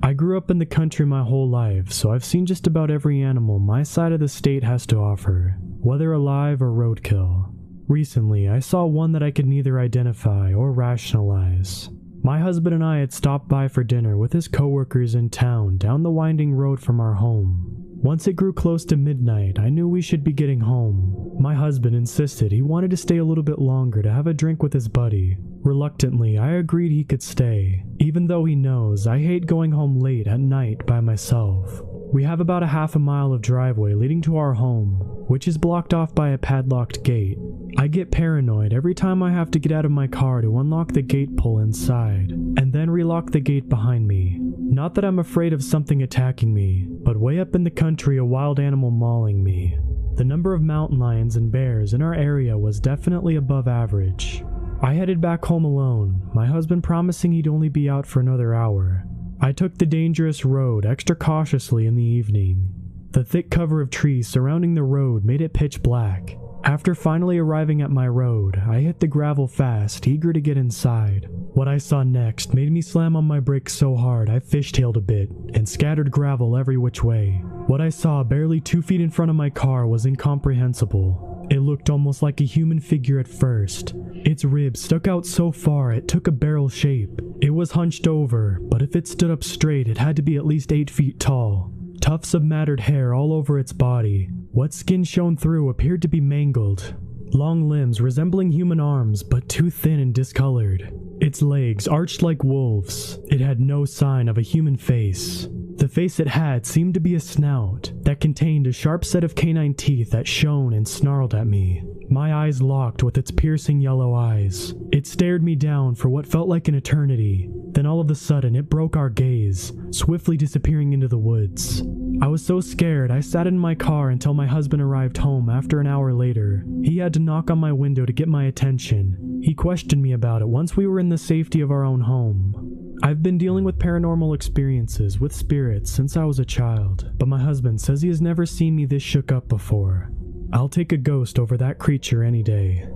I grew up in the country my whole life, so I've seen just about every animal my side of the state has to offer, whether alive or roadkill. Recently, I saw one that I could neither identify or rationalize. My husband and I had stopped by for dinner with his coworkers in town down the winding road from our home. Once it grew close to midnight, I knew we should be getting home. My husband insisted he wanted to stay a little bit longer to have a drink with his buddy. Reluctantly, I agreed he could stay, even though he knows I hate going home late at night by myself. We have about a half a mile of driveway leading to our home, which is blocked off by a padlocked gate. I get paranoid every time I have to get out of my car to unlock the gate pull inside, and then relock the gate behind me. Not that I'm afraid of something attacking me, but way up in the country a wild animal mauling me. The number of mountain lions and bears in our area was definitely above average. I headed back home alone, my husband promising he'd only be out for another hour. I took the dangerous road extra cautiously in the evening. The thick cover of trees surrounding the road made it pitch black. After finally arriving at my road, I hit the gravel fast, eager to get inside. What I saw next made me slam on my brakes so hard I fishtailed a bit and scattered gravel every which way. What I saw barely 2 feet in front of my car was incomprehensible. It looked almost like a human figure at first. Its ribs stuck out so far it took a barrel shape. It was hunched over, but if it stood up straight it had to be at least 8 feet tall. Tufts of matted hair all over its body. What skin shone through appeared to be mangled. Long limbs resembling human arms, but too thin and discolored. Its legs arched like wolves. It had no sign of a human face. The face it had seemed to be a snout that contained a sharp set of canine teeth that shone and snarled at me. My eyes locked with its piercing yellow eyes. It stared me down for what felt like an eternity. Then all of a sudden it broke our gaze, swiftly disappearing into the woods. I was so scared I sat in my car until my husband arrived home after an hour later. He had to knock on my window to get my attention. He questioned me about it once we were in the safety of our own home. I've been dealing with paranormal experiences with spirits since I was a child, but my husband says he has never seen me this shook up before. I'll take a ghost over that creature any day.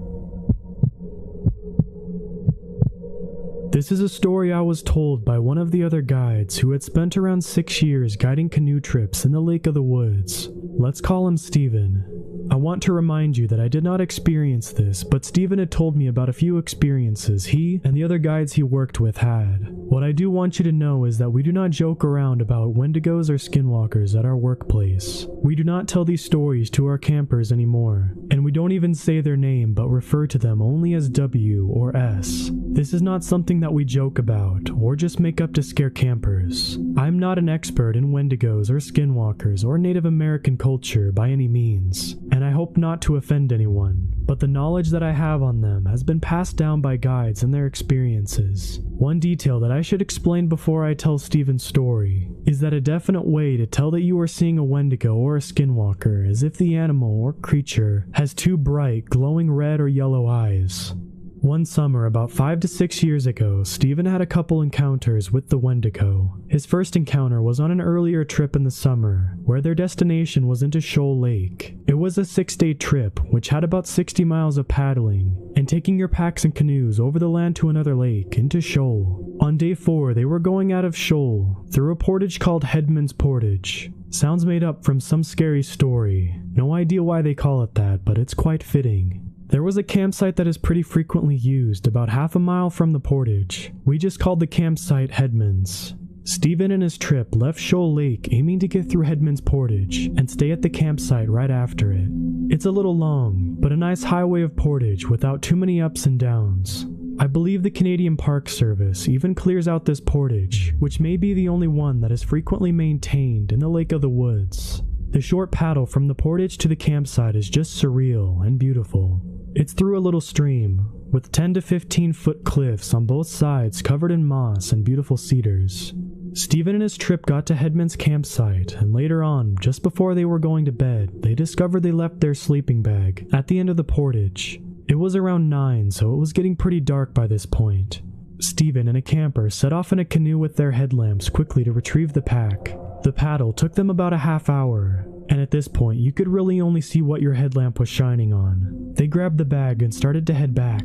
This is a story I was told by one of the other guides who had spent around 6 years guiding canoe trips in the Lake of the Woods. Let's call him Steven. I want to remind you that I did not experience this, but Steven had told me about a few experiences he and the other guides he worked with had. What I do want you to know is that we do not joke around about Wendigos or skinwalkers at our workplace. We do not tell these stories to our campers anymore, and we don't even say their name but refer to them only as W or S. This is not something that we joke about or just make up to scare campers. I'm not an expert in Wendigos or skinwalkers or Native American culture by any means, and I hope not to offend anyone, but the knowledge that I have on them has been passed down by guides and their experiences. One detail that I should explain before I tell Steven's story is that a definite way to tell that you are seeing a Wendigo or a skinwalker is if the animal or creature has two bright, glowing red or yellow eyes. One summer, about 5 to 6 years ago, Steven had a couple encounters with the Wendigo. His first encounter was on an earlier trip in the summer, where their destination was into Shoal Lake. It was a 6-day trip, which had about 60 miles of paddling, and taking your packs and canoes over the land to another lake, into Shoal. On day 4, they were going out of Shoal, through a portage called Headman's Portage. Sounds made up from some scary story. No idea why they call it that, but it's quite fitting. There was a campsite that is pretty frequently used about half a mile from the portage. We just called the campsite Headman's. Steven and his trip left Shoal Lake aiming to get through Headman's Portage and stay at the campsite right after it. It's a little long, but a nice highway of portage without too many ups and downs. I believe the Canadian Park Service even clears out this portage, which may be the only one that is frequently maintained in the Lake of the Woods. The short paddle from the portage to the campsite is just surreal and beautiful. It's through a little stream, with 10 to 15 foot cliffs on both sides covered in moss and beautiful cedars. Steven and his trip got to Headman's campsite, and later on, just before they were going to bed, they discovered they left their sleeping bag at the end of the portage. It was around 9, so it was getting pretty dark by this point. Steven and a camper set off in a canoe with their headlamps quickly to retrieve the pack. The paddle took them about a half hour, and at this point you could really only see what your headlamp was shining on. They grabbed the bag and started to head back.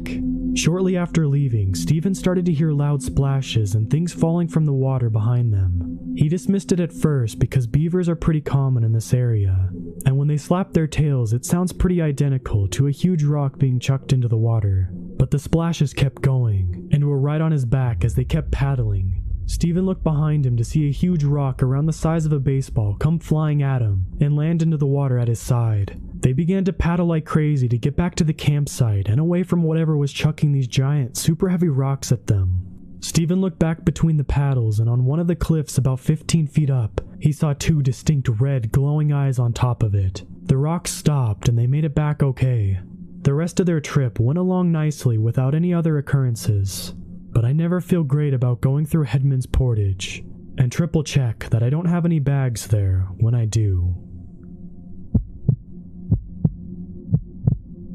Shortly after leaving, Steven started to hear loud splashes and things falling from the water behind them. He dismissed it at first because beavers are pretty common in this area, and when they slap their tails it sounds pretty identical to a huge rock being chucked into the water. But the splashes kept going, and were right on his back as they kept paddling. Steven looked behind him to see a huge rock around the size of a baseball come flying at him and land into the water at his side. They began to paddle like crazy to get back to the campsite and away from whatever was chucking these giant, super heavy rocks at them. Steven looked back between the paddles, and on one of the cliffs about 15 feet up, he saw 2 distinct red, glowing eyes on top of it. The rocks stopped and they made it back okay. The rest of their trip went along nicely without any other occurrences. But I never feel great about going through Headman's Portage, and triple check that I don't have any bags there when I do.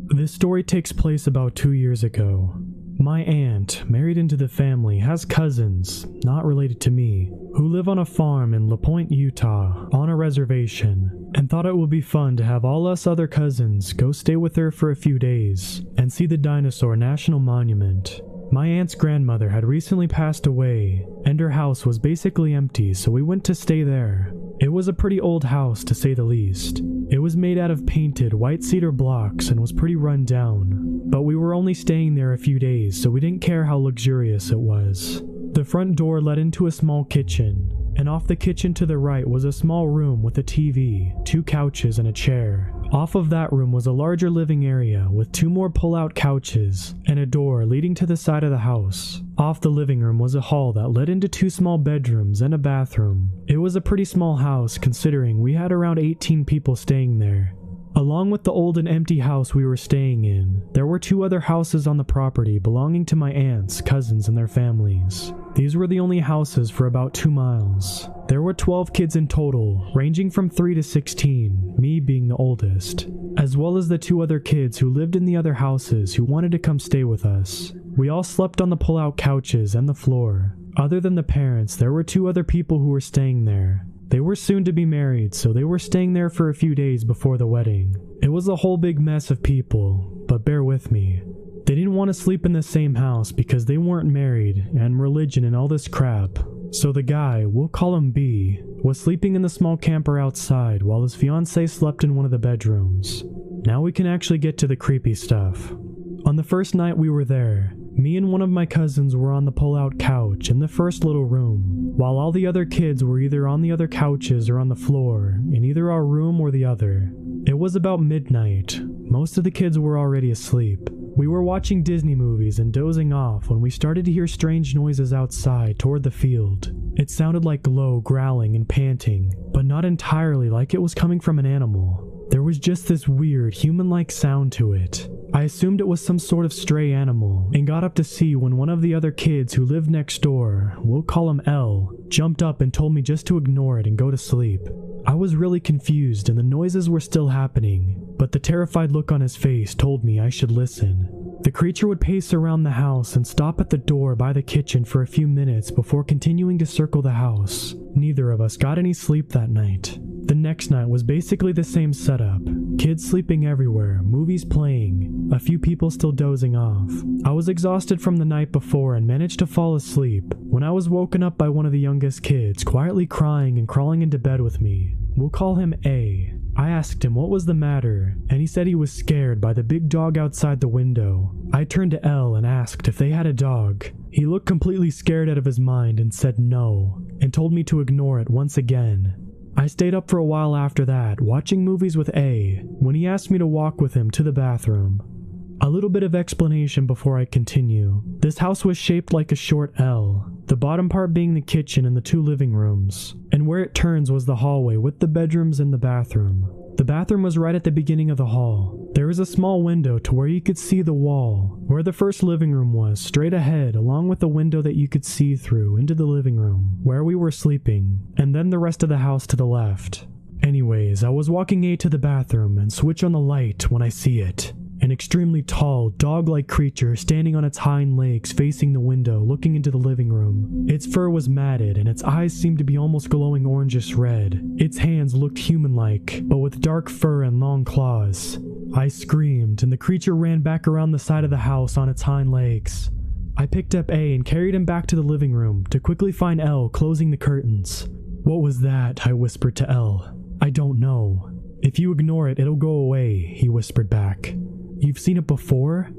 This story takes place about 2 years ago. My aunt, married into the family, has cousins, not related to me, who live on a farm in La Pointe, Utah, on a reservation, and thought it would be fun to have all us other cousins go stay with her for a few days and see the Dinosaur National Monument. My aunt's grandmother had recently passed away, and her house was basically empty, so we went to stay there. It was a pretty old house, to say the least. It was made out of painted white cedar blocks and was pretty run down, but we were only staying there a few days, so we didn't care how luxurious it was. The front door led into a small kitchen, and off the kitchen to the right was a small room with a TV, 2 couches, and a chair. Off of that room was a larger living area with 2 more pull-out couches and a door leading to the side of the house. Off the living room was a hall that led into 2 small bedrooms and a bathroom. It was a pretty small house considering we had around 18 people staying there. Along with the old and empty house we were staying in, there were 2 other houses on the property belonging to my aunts, cousins, and their families. These were the only houses for about 2 miles. There were 12 kids in total, ranging from 3 to 16, me being the oldest, as well as the 2 other kids who lived in the other houses who wanted to come stay with us. We all slept on the pull-out couches and the floor. Other than the parents, there were 2 other people who were staying there. They were soon to be married, so they were staying there for a few days before the wedding. It was a whole big mess of people, but bear with me. They didn't want to sleep in the same house because they weren't married, and religion and all this crap. So the guy, we'll call him B, was sleeping in the small camper outside while his fiancée slept in one of the bedrooms. Now we can actually get to the creepy stuff. On the first night we were there, me and one of my cousins were on the pull-out couch in the first little room, while all the other kids were either on the other couches or on the floor, in either our room or the other. It was about midnight. Most of the kids were already asleep. We were watching Disney movies and dozing off when we started to hear strange noises outside toward the field. It sounded like low growling and panting, but not entirely like it was coming from an animal. There was just this weird human-like sound to it. I assumed it was some sort of stray animal and got up to see when one of the other kids who lived next door, we'll call him L, jumped up and told me just to ignore it and go to sleep. I was really confused and the noises were still happening, but the terrified look on his face told me I should listen. The creature would pace around the house and stop at the door by the kitchen for a few minutes before continuing to circle the house. Neither of us got any sleep that night. The next night was basically the same setup. Kids sleeping everywhere, movies playing, a few people still dozing off. I was exhausted from the night before and managed to fall asleep when I was woken up by one of the youngest kids quietly crying and crawling into bed with me. We'll call him A. I asked him what was the matter, and he said he was scared by the big dog outside the window. I turned to L and asked if they had a dog. He looked completely scared out of his mind and said no, and told me to ignore it once again. I stayed up for a while after that, watching movies with A, when he asked me to walk with him to the bathroom. A little bit of explanation before I continue. This house was shaped like a short L, the bottom part being the kitchen and the 2 living rooms, and where it turns was the hallway with the bedrooms and the bathroom. The bathroom was right at the beginning of the hall. There was a small window to where you could see the wall, where the first living room was, straight ahead, along with the window that you could see through into the living room, where we were sleeping, and then the rest of the house to the left. Anyways, I was walking A to the bathroom and switch on the light when I see it. An extremely tall, dog-like creature standing on its hind legs facing the window looking into the living room. Its fur was matted and its eyes seemed to be almost glowing orangish red. Its hands looked human-like, but with dark fur and long claws. I screamed and the creature ran back around the side of the house on its hind legs. I picked up A and carried him back to the living room to quickly find L closing the curtains. "What was that?" I whispered to L. "I don't know." "If you ignore it, it'll go away," he whispered back. "You've seen it before?"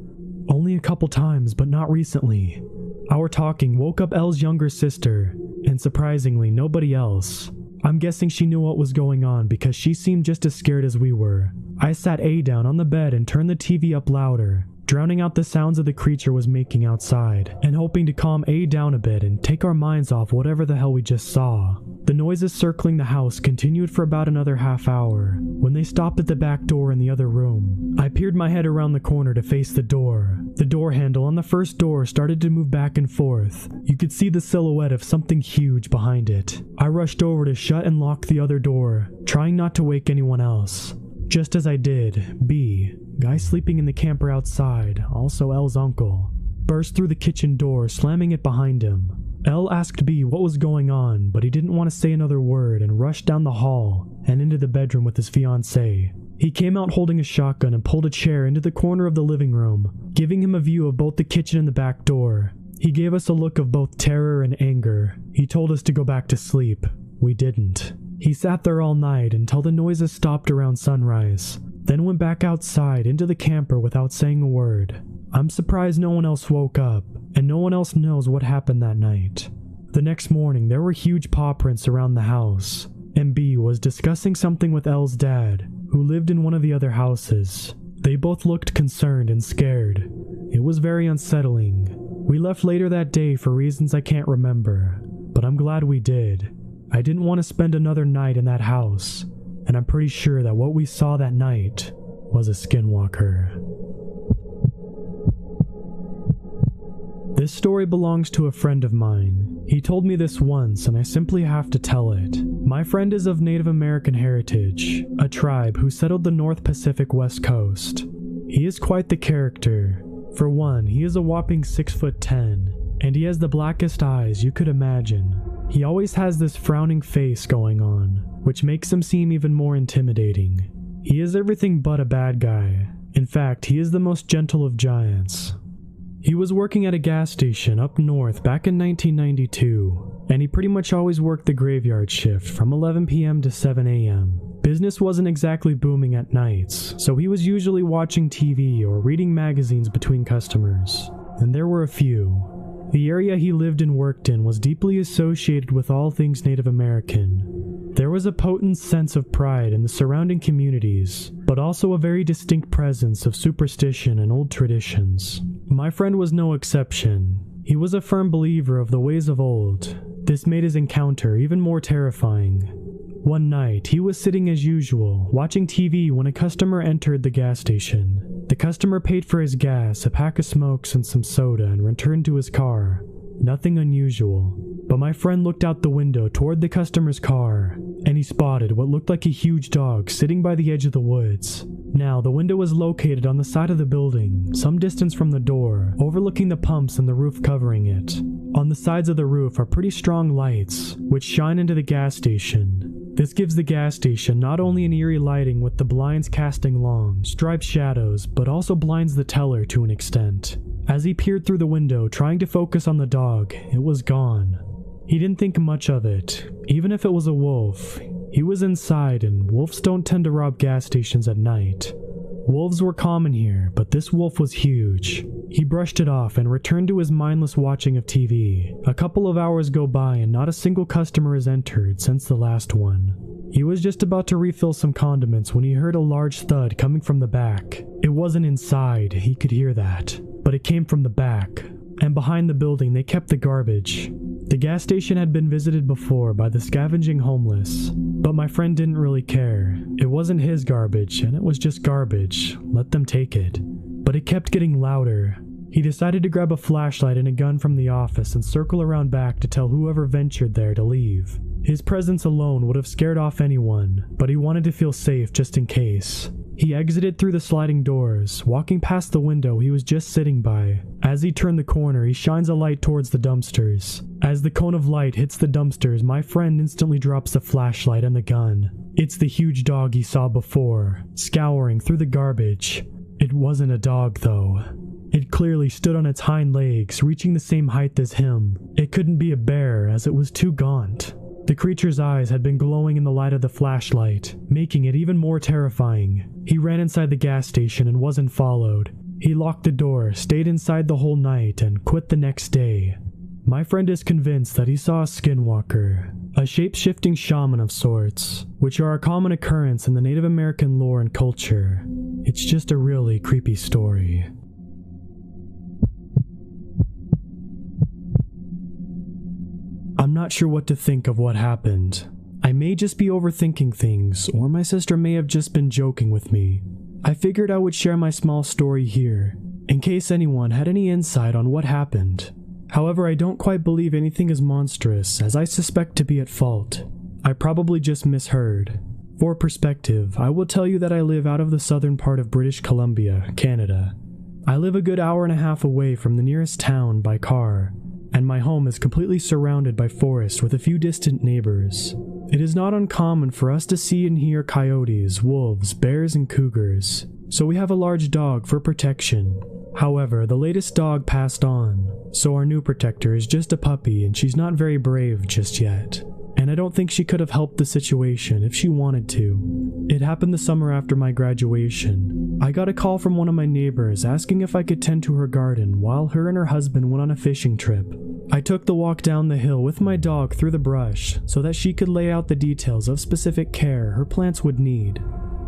"Only a couple times, but not recently." Our talking woke up Elle's younger sister, and surprisingly, nobody else. I'm guessing she knew what was going on because she seemed just as scared as we were. I sat A down on the bed and turned the TV up louder, drowning out the sounds of the creature was making outside, and hoping to calm A down a bit and take our minds off whatever the hell we just saw. The noises circling the house continued for about another half hour, when they stopped at the back door in the other room. I peered my head around the corner to face the door. The door handle on the first door started to move back and forth. You could see the silhouette of something huge behind it. I rushed over to shut and lock the other door, trying not to wake anyone else. Just as I did, B, guy sleeping in the camper outside, also L's uncle, burst through the kitchen door, slamming it behind him. L asked B what was going on, but he didn't want to say another word and rushed down the hall and into the bedroom with his fiancée. He came out holding a shotgun and pulled a chair into the corner of the living room, giving him a view of both the kitchen and the back door. He gave us a look of both terror and anger. He told us to go back to sleep. We didn't. He sat there all night until the noises stopped around sunrise, then went back outside into the camper without saying a word. I'm surprised no one else woke up, and no one else knows what happened that night. The next morning, there were huge paw prints around the house, and B was discussing something with L's dad, who lived in one of the other houses. They both looked concerned and scared. It was very unsettling. We left later that day for reasons I can't remember, but I'm glad we did. I didn't want to spend another night in that house, and I'm pretty sure that what we saw that night was a skinwalker. This story belongs to a friend of mine. He told me this once, and I simply have to tell it. My friend is of Native American heritage, a tribe who settled the North Pacific West Coast. He is quite the character. For one, he is a whopping 6'10", and he has the blackest eyes you could imagine. He always has this frowning face going on, which makes him seem even more intimidating. He is everything but a bad guy. In fact, he is the most gentle of giants. He was working at a gas station up north back in 1992, and he pretty much always worked the graveyard shift from 11 p.m. to 7 a.m. Business wasn't exactly booming at nights, so he was usually watching TV or reading magazines between customers, and there were a few. The area he lived and worked in was deeply associated with all things Native American. There was a potent sense of pride in the surrounding communities, but also a very distinct presence of superstition and old traditions. My friend was no exception. He was a firm believer of the ways of old. This made his encounter even more terrifying. One night, he was sitting as usual, watching TV when a customer entered the gas station. The customer paid for his gas, a pack of smokes, and some soda, and returned to his car. Nothing unusual. But my friend looked out the window toward the customer's car, and he spotted what looked like a huge dog sitting by the edge of the woods. Now, the window was located on the side of the building, some distance from the door, overlooking the pumps and the roof covering it. On the sides of the roof are pretty strong lights, which shine into the gas station. This gives the gas station not only an eerie lighting with the blinds casting long, striped shadows, but also blinds the teller to an extent. As he peered through the window, trying to focus on the dog, it was gone. He didn't think much of it, even if it was a wolf. He was inside, and wolves don't tend to rob gas stations at night. Wolves were common here, but this wolf was huge. He brushed it off and returned to his mindless watching of TV. A couple of hours go by and not a single customer has entered since the last one. He was just about to refill some condiments when he heard a large thud coming from the back. It wasn't inside, he could hear that, but it came from the back. And behind the building they kept the garbage. The gas station had been visited before by the scavenging homeless, but my friend didn't really care. It wasn't his garbage, and it was just garbage. Let them take it. But it kept getting louder. He decided to grab a flashlight and a gun from the office and circle around back to tell whoever ventured there to leave. His presence alone would have scared off anyone, but he wanted to feel safe just in case. He exited through the sliding doors, walking past the window he was just sitting by. As he turned the corner, he shines a light towards the dumpsters. As the cone of light hits the dumpsters, my friend instantly drops the flashlight and the gun. It's the huge dog he saw before, scouring through the garbage. It wasn't a dog, though. It clearly stood on its hind legs, reaching the same height as him. It couldn't be a bear, as it was too gaunt. The creature's eyes had been glowing in the light of the flashlight, making it even more terrifying. He ran inside the gas station and wasn't followed. He locked the door, stayed inside the whole night, and quit the next day. My friend is convinced that he saw a skinwalker, a shape-shifting shaman of sorts, which are a common occurrence in the Native American lore and culture. It's just a really creepy story. I'm not sure what to think of what happened. I may just be overthinking things, or my sister may have just been joking with me. I figured I would share my small story here, in case anyone had any insight on what happened. However, I don't quite believe anything is monstrous, as I suspect to be at fault. I probably just misheard. For perspective, I will tell you that I live out of the southern part of British Columbia, Canada. I live a good hour and a half away from the nearest town by car, and my home is completely surrounded by forest with a few distant neighbors. It is not uncommon for us to see and hear coyotes, wolves, bears, and cougars, so we have a large dog for protection. However, the latest dog passed on, so our new protector is just a puppy and she's not very brave just yet. And I don't think she could have helped the situation if she wanted to. It happened the summer after my graduation. I got a call from one of my neighbors asking if I could tend to her garden while her and her husband went on a fishing trip. I took the walk down the hill with my dog through the brush so that she could lay out the details of specific care her plants would need.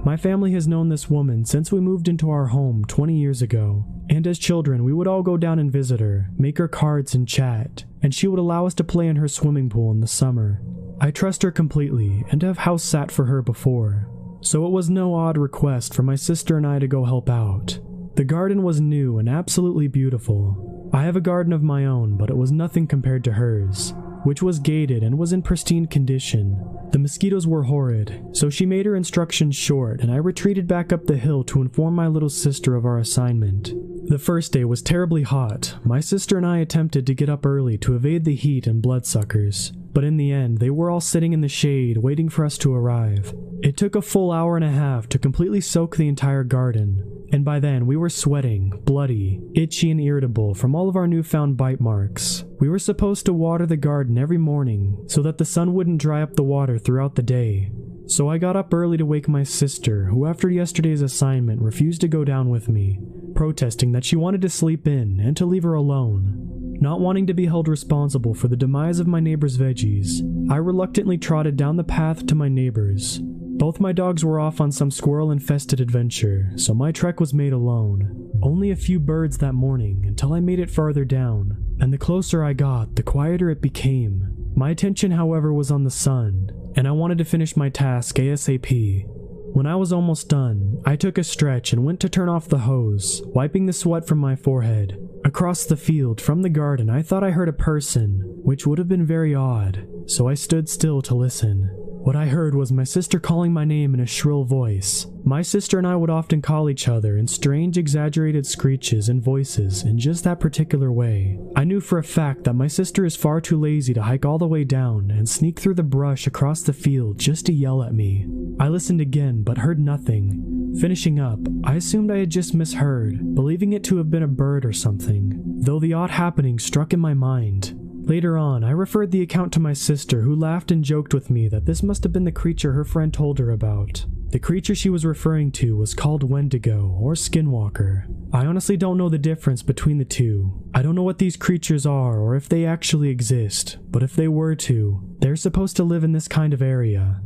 My family has known this woman since we moved into our home 20 years ago, and as children we would all go down and visit her, make her cards and chat, and she would allow us to play in her swimming pool in the summer. I trust her completely and have house sat for her before, so it was no odd request for my sister and I to go help out. The garden was new and absolutely beautiful. I have a garden of my own, but it was nothing compared to hers. which was gated and was in pristine condition. The mosquitoes were horrid, so she made her instructions short and I retreated back up the hill to inform my little sister of our assignment. The first day was terribly hot. My sister and I attempted to get up early to evade the heat and bloodsuckers, but in the end they were all sitting in the shade waiting for us to arrive. It took a full hour and a half to completely soak the entire garden, and by then we were sweating, bloody, itchy and irritable from all of our newfound bite marks. We were supposed to water the garden every morning so that the sun wouldn't dry up the water throughout the day. So I got up early to wake my sister, who after yesterday's assignment refused to go down with me, protesting that she wanted to sleep in and to leave her alone. Not wanting to be held responsible for the demise of my neighbor's veggies, I reluctantly trotted down the path to my neighbor's. Both my dogs were off on some squirrel-infested adventure, so my trek was made alone. Only a few birds that morning until I made it farther down, and the closer I got, the quieter it became. My attention, however, was on the sun, and I wanted to finish my task ASAP. When I was almost done, I took a stretch and went to turn off the hose, wiping the sweat from my forehead. Across the field, from the garden, I thought I heard a person, which would have been very odd, so I stood still to listen. What I heard was my sister calling my name in a shrill voice. My sister and I would often call each other in strange, exaggerated screeches and voices in just that particular way. I knew for a fact that my sister is far too lazy to hike all the way down and sneak through the brush across the field just to yell at me. I listened again, but heard nothing. Finishing up, I assumed I had just misheard, believing it to have been a bird or something, though the odd happening struck in my mind. Later on, I referred the account to my sister, who laughed and joked with me that this must have been the creature her friend told her about. The creature she was referring to was called Wendigo, or Skinwalker. I honestly don't know the difference between the two. I don't know what these creatures are or if they actually exist, but if they were to, they're supposed to live in this kind of area.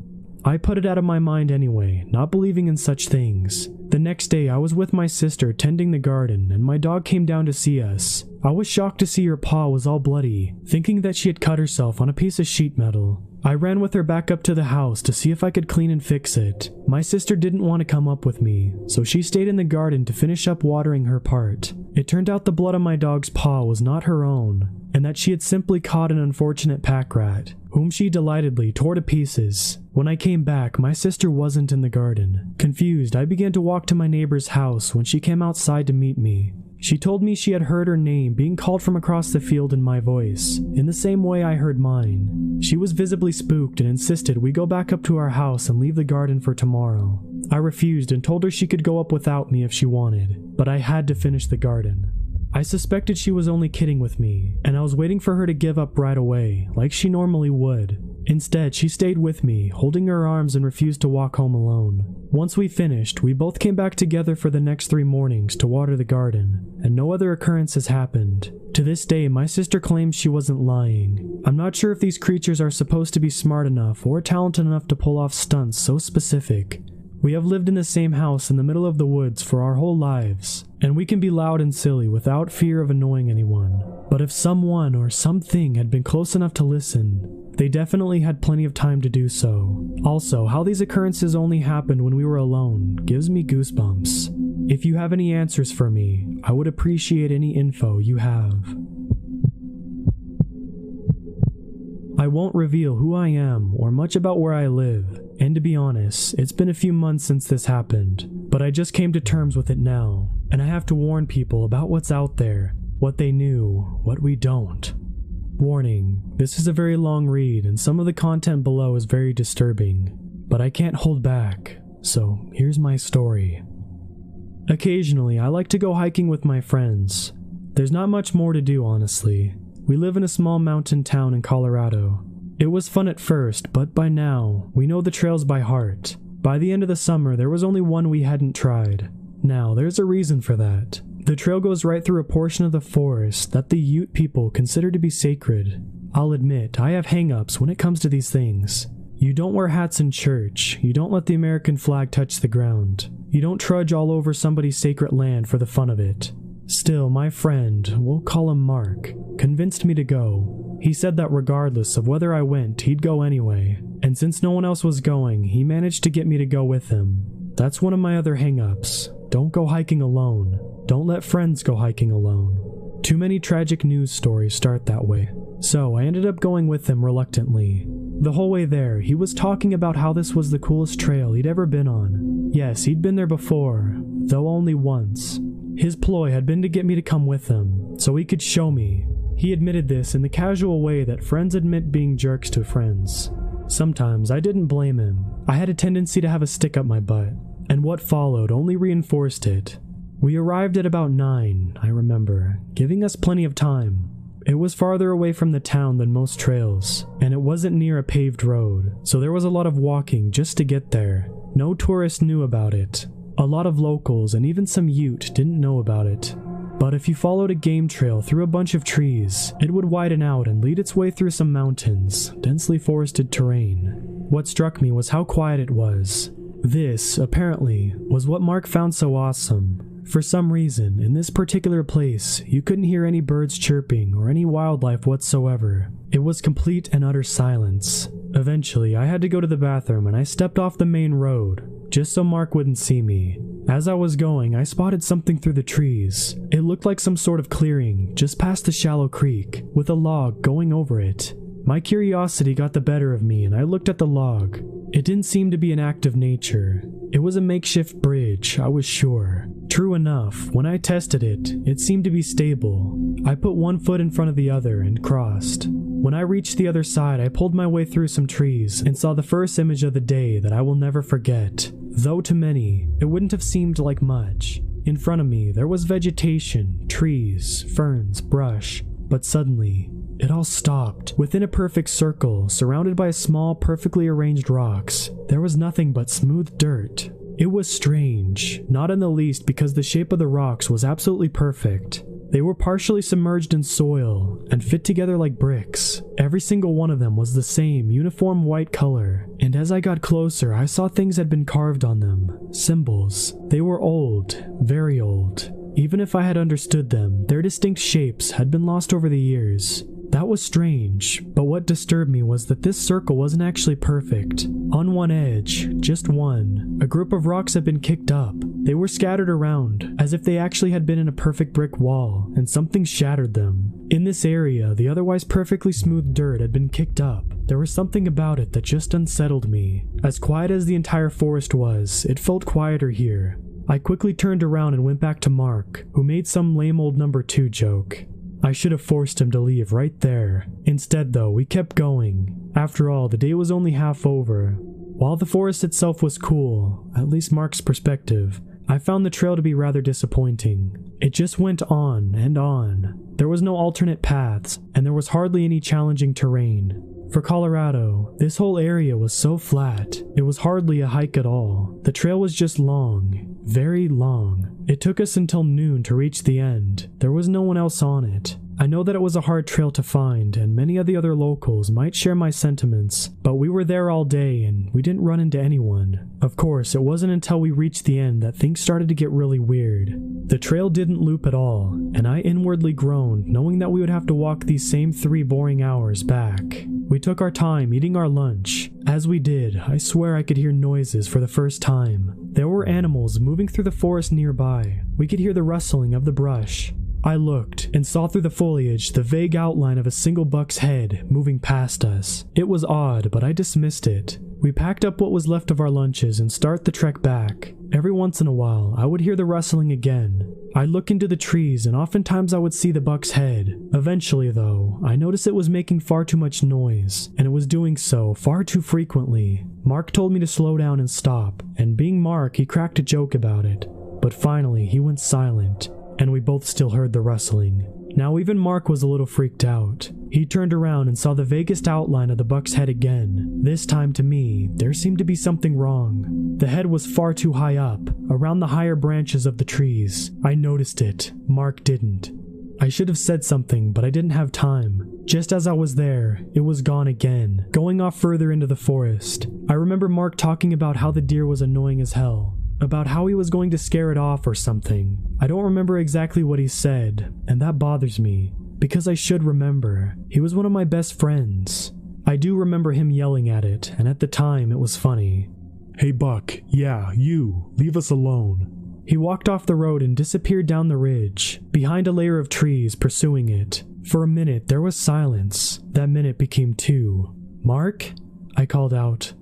I put it out of my mind anyway, not believing in such things. The next day I was with my sister tending the garden and my dog came down to see us. I was shocked to see her paw was all bloody, thinking that she had cut herself on a piece of sheet metal. I ran with her back up to the house to see if I could clean and fix it. My sister didn't want to come up with me, so she stayed in the garden to finish up watering her part. It turned out the blood on my dog's paw was not her own, and that she had simply caught an unfortunate pack rat, whom she delightedly tore to pieces. When I came back, my sister wasn't in the garden. Confused, I began to walk to my neighbor's house when she came outside to meet me. She told me she had heard her name being called from across the field in my voice, in the same way I heard mine. She was visibly spooked and insisted we go back up to our house and leave the garden for tomorrow. I refused and told her she could go up without me if she wanted, but I had to finish the garden. I suspected she was only kidding with me, and I was waiting for her to give up right away, like she normally would. Instead, she stayed with me, holding her arms, and refused to walk home alone. Once we finished, we both came back together for the next 3 mornings to water the garden, and no other occurrences happened. To this day, my sister claims she wasn't lying. I'm not sure if these creatures are supposed to be smart enough or talented enough to pull off stunts so specific. We have lived in the same house in the middle of the woods for our whole lives, and we can be loud and silly without fear of annoying anyone. But if someone or something had been close enough to listen, they definitely had plenty of time to do so. Also, how these occurrences only happened when we were alone gives me goosebumps. If you have any answers for me, I would appreciate any info you have. I won't reveal who I am or much about where I live, and to be honest, it's been a few months since this happened, but I just came to terms with it now, and I have to warn people about what's out there, what they knew, what we don't. Warning, this is a very long read and some of the content below is very disturbing, but I can't hold back, so here's my story. Occasionally, I like to go hiking with my friends. There's not much more to do, honestly. We live in a small mountain town in Colorado. It was fun at first, but by now, we know the trails by heart. By the end of the summer, there was only one we hadn't tried. Now, there's a reason for that. The trail goes right through a portion of the forest that the Ute people consider to be sacred. I'll admit, I have hang-ups when it comes to these things. You don't wear hats in church, you don't let the American flag touch the ground, you don't trudge all over somebody's sacred land for the fun of it. Still, my friend, we'll call him Mark, convinced me to go. He said that regardless of whether I went, he'd go anyway, and since no one else was going, he managed to get me to go with him. That's one of my other hang-ups. Don't go hiking alone. Don't let friends go hiking alone. Too many tragic news stories start that way. So I ended up going with him reluctantly. The whole way there, he was talking about how this was the coolest trail he'd ever been on. Yes, he'd been there before, though only once. His ploy had been to get me to come with him, so he could show me. He admitted this in the casual way that friends admit being jerks to friends. Sometimes I didn't blame him. I had a tendency to have a stick up my butt, and what followed only reinforced it. We arrived at about 9, I remember, giving us plenty of time. It was farther away from the town than most trails, and it wasn't near a paved road, so there was a lot of walking just to get there. No tourists knew about it. A lot of locals and even some Ute didn't know about it. But if you followed a game trail through a bunch of trees, it would widen out and lead its way through some mountains, densely forested terrain. What struck me was how quiet it was. This, apparently, was what Mark found so awesome. For some reason, in this particular place, you couldn't hear any birds chirping or any wildlife whatsoever. It was complete and utter silence. Eventually, I had to go to the bathroom and I stepped off the main road, just so Mark wouldn't see me. As I was going, I spotted something through the trees. It looked like some sort of clearing, just past the shallow creek, with a log going over it. My curiosity got the better of me and I looked at the log. It didn't seem to be an act of nature. It was a makeshift bridge, I was sure. True enough, when I tested it, it seemed to be stable. I put one foot in front of the other and crossed. When I reached the other side, I pulled my way through some trees and saw the first image of the day that I will never forget. Though to many, it wouldn't have seemed like much. In front of me, there was vegetation, trees, ferns, brush, but suddenly, it all stopped. Within a perfect circle, surrounded by small, perfectly arranged rocks, there was nothing but smooth dirt. It was strange, not in the least because the shape of the rocks was absolutely perfect. They were partially submerged in soil and fit together like bricks. Every single one of them was the same uniform white color, and as I got closer, I saw things had been carved on them. Symbols. They were old, very old. Even if I had understood them, their distinct shapes had been lost over the years. That was strange, but what disturbed me was that this circle wasn't actually perfect. On one edge, just one, a group of rocks had been kicked up. They were scattered around, as if they actually had been in a perfect brick wall, and something shattered them. In this area, the otherwise perfectly smooth dirt had been kicked up. There was something about it that just unsettled me. As quiet as the entire forest was, it felt quieter here. I quickly turned around and went back to Mark, who made some lame old number 2 joke. I should have forced him to leave right there. Instead though, we kept going. After all, the day was only half over. While the forest itself was cool, at least Mark's perspective, I found the trail to be rather disappointing. It just went on and on. There was no alternate paths, and there was hardly any challenging terrain. For Colorado, this whole area was so flat, it was hardly a hike at all. The trail was just long, very long. It took us until noon to reach the end. There was no one else on it. I know that it was a hard trail to find, and many of the other locals might share my sentiments, but we were there all day and we didn't run into anyone. Of course, it wasn't until we reached the end that things started to get really weird. The trail didn't loop at all, and I inwardly groaned knowing that we would have to walk these same 3 boring hours back. We took our time eating our lunch. As we did, I swear I could hear noises for the first time. There were animals moving through the forest nearby. We could hear the rustling of the brush. I looked and saw through the foliage the vague outline of a single buck's head moving past us. It was odd, but I dismissed it. We packed up what was left of our lunches and started the trek back. Every once in a while, I would hear the rustling again. I'd look into the trees and oftentimes I would see the buck's head. Eventually though, I noticed it was making far too much noise, and it was doing so far too frequently. Mark told me to slow down and stop, and being Mark, he cracked a joke about it. But finally, he went silent, and we both still heard the rustling. Now even Mark was a little freaked out. He turned around and saw the vaguest outline of the buck's head again. This time to me, there seemed to be something wrong. The head was far too high up, around the higher branches of the trees. I noticed it. Mark didn't. I should have said something, but I didn't have time. Just as I was there, it was gone again, going off further into the forest. I remember Mark talking about how the deer was annoying as hell, about how he was going to scare it off or something. I don't remember exactly what he said, and that bothers me, because I should remember. He was one of my best friends. I do remember him yelling at it, and at the time it was funny. "Hey Buck, yeah, you, leave us alone. He walked off the road and disappeared down the ridge, behind a layer of trees, pursuing it. For a minute, there was silence. That minute became 2. "Mark?" I called out.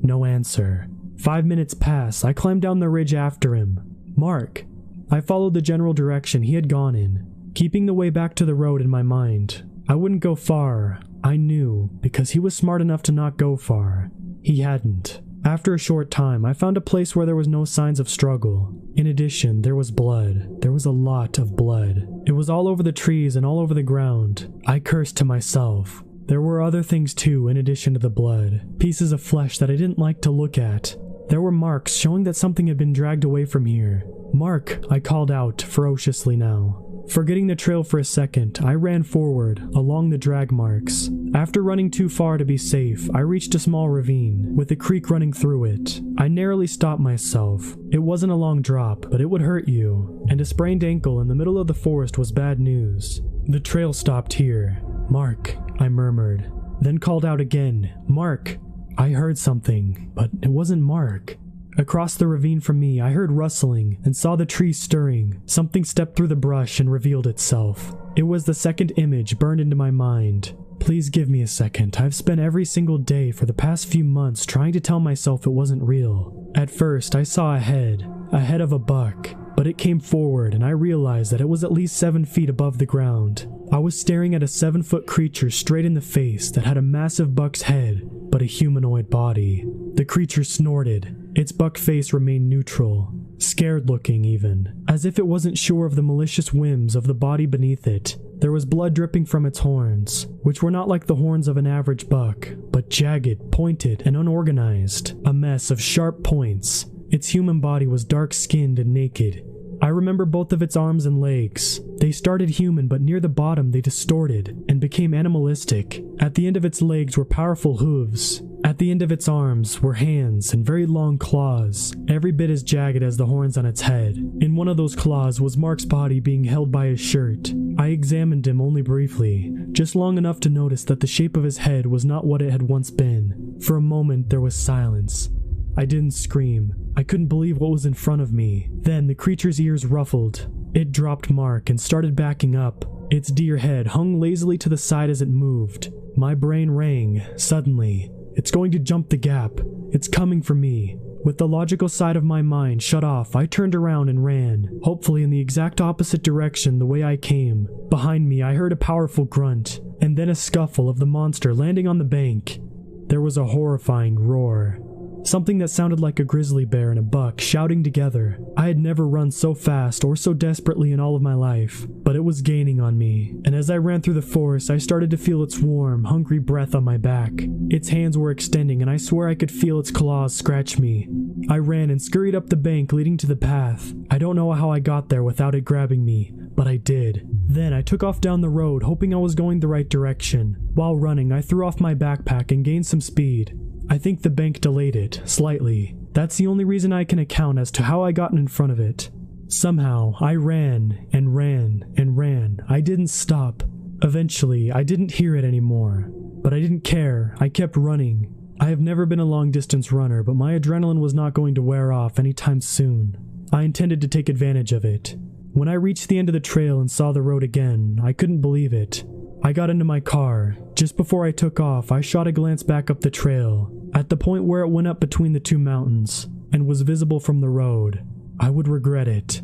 No answer. 5 minutes passed. I climbed down the ridge after him. "Mark!" I followed the general direction he had gone in, keeping the way back to the road in my mind. I wouldn't go far. I knew, because he was smart enough to not go far. He hadn't. After a short time, I found a place where there was no signs of struggle. In addition, there was blood. There was a lot of blood. It was all over the trees and all over the ground. I cursed to myself. There were other things too, in addition to the blood. Pieces of flesh that I didn't like to look at. There were marks showing that something had been dragged away from here. "Mark!" I called out, ferociously now. Forgetting the trail for a second, I ran forward, along the drag marks. After running too far to be safe, I reached a small ravine, with a creek running through it. I narrowly stopped myself. It wasn't a long drop, but it would hurt you, and a sprained ankle in the middle of the forest was bad news. The trail stopped here. "Mark," I murmured, then called out again, "Mark!" I heard something, but it wasn't Mark. Across the ravine from me, I heard rustling and saw the trees stirring. Something stepped through the brush and revealed itself. It was the second image burned into my mind. Please give me a second. I've spent every single day for the past few months trying to tell myself it wasn't real. At first, I saw a head of a buck, but it came forward and I realized that it was at least 7 feet above the ground. I was staring at a 7-foot creature straight in the face that had a massive buck's head, but a humanoid body. The creature snorted. Its buck face remained neutral, scared looking even, as if it wasn't sure of the malicious whims of the body beneath it. There was blood dripping from its horns, which were not like the horns of an average buck, but jagged, pointed, and unorganized. A mess of sharp points. Its human body was dark-skinned and naked. I remember both of its arms and legs. They started human, but near the bottom they distorted and became animalistic. At the end of its legs were powerful hooves. At the end of its arms were hands and very long claws, every bit as jagged as the horns on its head. In one of those claws was Mark's body being held by his shirt. I examined him only briefly, just long enough to notice that the shape of his head was not what it had once been. For a moment there was silence. I didn't scream. I couldn't believe what was in front of me. Then the creature's ears ruffled. It dropped Mark and started backing up. Its deer head hung lazily to the side as it moved. My brain rang. Suddenly, it's going to jump the gap. It's coming for me. With the logical side of my mind shut off, I turned around and ran, hopefully in the exact opposite direction the way I came. Behind me, I heard a powerful grunt, and then a scuffle of the monster landing on the bank. There was a horrifying roar. Something that sounded like a grizzly bear and a buck shouting together. I had never run so fast or so desperately in all of my life, but it was gaining on me, and as I ran through the forest, I started to feel its warm, hungry breath on my back. Its hands were extending, and I swear I could feel its claws scratch me. I ran and scurried up the bank leading to the path. I don't know how I got there without it grabbing me, but I did. Then I took off down the road, hoping I was going the right direction. While running, I threw off my backpack and gained some speed. I think the bank delayed it, slightly. That's the only reason I can account as to how I got in front of it. Somehow, I ran and ran and ran. I didn't stop. Eventually, I didn't hear it anymore. But I didn't care. I kept running. I have never been a long-distance runner, but my adrenaline was not going to wear off anytime soon. I intended to take advantage of it. When I reached the end of the trail and saw the road again, I couldn't believe it. I got into my car. Just before I took off, I shot a glance back up the trail, at the point where it went up between the two mountains, and was visible from the road. I would regret it.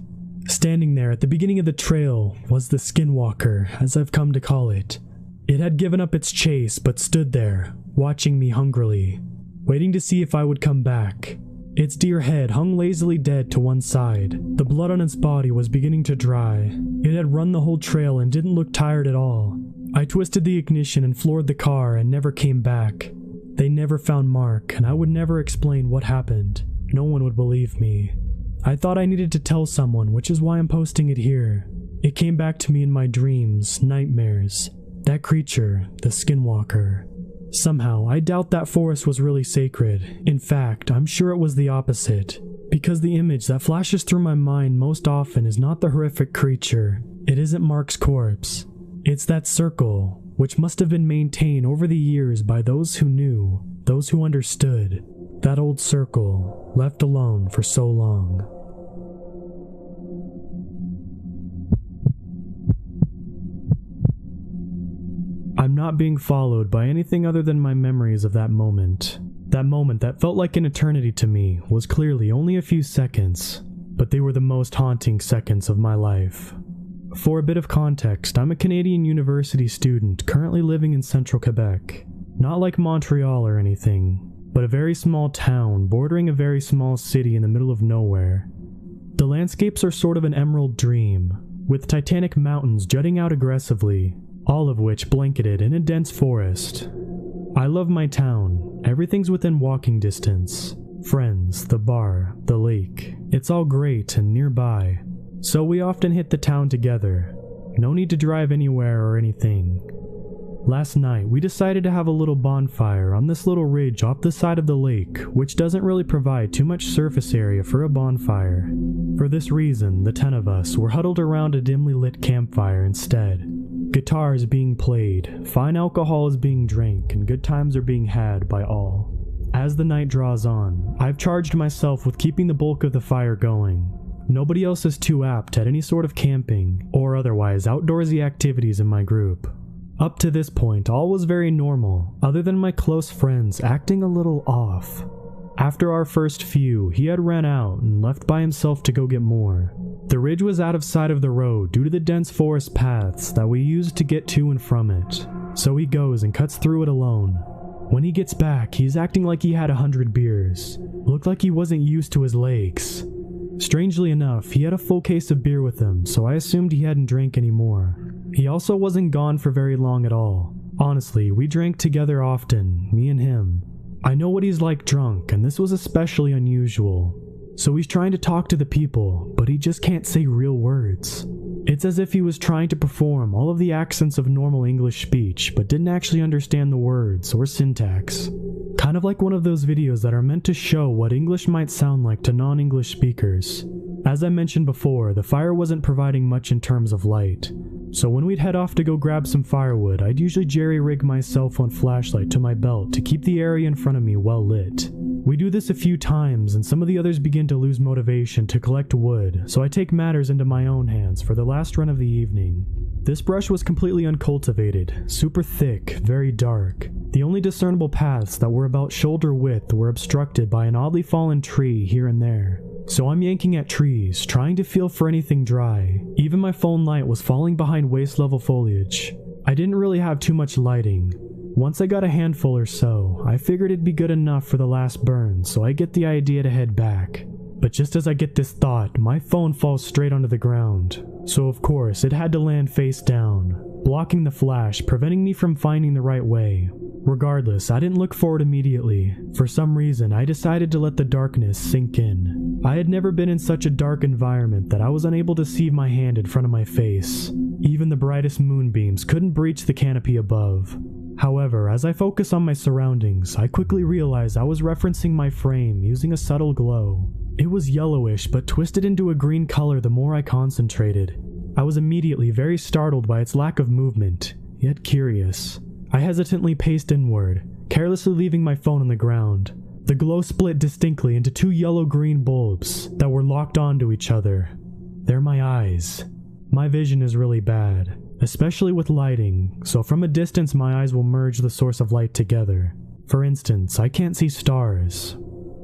Standing there at the beginning of the trail was the skinwalker, as I've come to call it. It had given up its chase, but stood there, watching me hungrily, waiting to see if I would come back. Its deer head hung lazily dead to one side. The blood on its body was beginning to dry. It had run the whole trail and didn't look tired at all. I twisted the ignition and floored the car and never came back. They never found Mark, and I would never explain what happened. No one would believe me. I thought I needed to tell someone, which is why I'm posting it here. It came back to me in my dreams, nightmares. That creature, the skinwalker. Somehow, I doubt that forest was really sacred. In fact, I'm sure it was the opposite. Because the image that flashes through my mind most often is not the horrific creature. It isn't Mark's corpse. It's that circle, which must have been maintained over the years by those who knew, those who understood. That old circle, left alone for so long. I'm not being followed by anything other than my memories of that moment. That moment that felt like an eternity to me was clearly only a few seconds, but they were the most haunting seconds of my life. For a bit of context, I'm a Canadian university student currently living in central Quebec. Not like Montreal or anything, but a very small town bordering a very small city in the middle of nowhere. The landscapes are sort of an emerald dream, with titanic mountains jutting out aggressively, all of which blanketed in a dense forest. I love my town. Everything's within walking distance. Friends, the bar, the lake. It's all great and nearby. So we often hit the town together. No need to drive anywhere or anything. Last night, we decided to have a little bonfire on this little ridge off the side of the lake, which doesn't really provide too much surface area for a bonfire. For this reason, the 10 of us were huddled around a dimly lit campfire instead. Guitars being played, fine alcohol is being drank, and good times are being had by all. As the night draws on, I've charged myself with keeping the bulk of the fire going. Nobody else is too apt at any sort of camping or otherwise outdoorsy activities in my group. Up to this point, all was very normal, other than my close friends acting a little off. After our first few, he had ran out and left by himself to go get more. The ridge was out of sight of the road due to the dense forest paths that we used to get to and from it, so he goes and cuts through it alone. When he gets back, he's acting like he had 100 beers. Looked like he wasn't used to his legs. Strangely enough, he had a full case of beer with him, so I assumed he hadn't drank any more. He also wasn't gone for very long at all. Honestly, we drank together often, me and him. I know what he's like drunk, and this was especially unusual. So he's trying to talk to the people, but he just can't say real words. It's as if he was trying to perform all of the accents of normal English speech, but didn't actually understand the words or syntax. Kind of like one of those videos that are meant to show what English might sound like to non-English speakers. As I mentioned before, the fire wasn't providing much in terms of light. So when we'd head off to go grab some firewood, I'd usually jerry-rig my cell phone flashlight to my belt to keep the area in front of me well lit. We do this a few times, and some of the others begin to lose motivation to collect wood, so I take matters into my own hands for the last run of the evening. This brush was completely uncultivated, super thick, very dark. The only discernible paths that were about shoulder width were obstructed by an oddly fallen tree here and there. So I'm yanking at trees, trying to feel for anything dry. Even my phone light was falling behind waist-level foliage. I didn't really have too much lighting. Once I got a handful or so, I figured it'd be good enough for the last burn, so I get the idea to head back. But just as I get this thought, my phone falls straight onto the ground. So of course, it had to land face down, blocking the flash, preventing me from finding the right way. Regardless, I didn't look forward immediately. For some reason, I decided to let the darkness sink in. I had never been in such a dark environment that I was unable to see my hand in front of my face. Even the brightest moonbeams couldn't breach the canopy above. However, as I focus on my surroundings, I quickly realized I was referencing my frame using a subtle glow. It was yellowish but twisted into a green color the more I concentrated. I was immediately very startled by its lack of movement, yet curious. I hesitantly paced inward, carelessly leaving my phone on the ground. The glow split distinctly into two yellow-green bulbs that were locked onto each other. They're my eyes. My vision is really bad, especially with lighting, so from a distance my eyes will merge the source of light together. For instance, I can't see stars.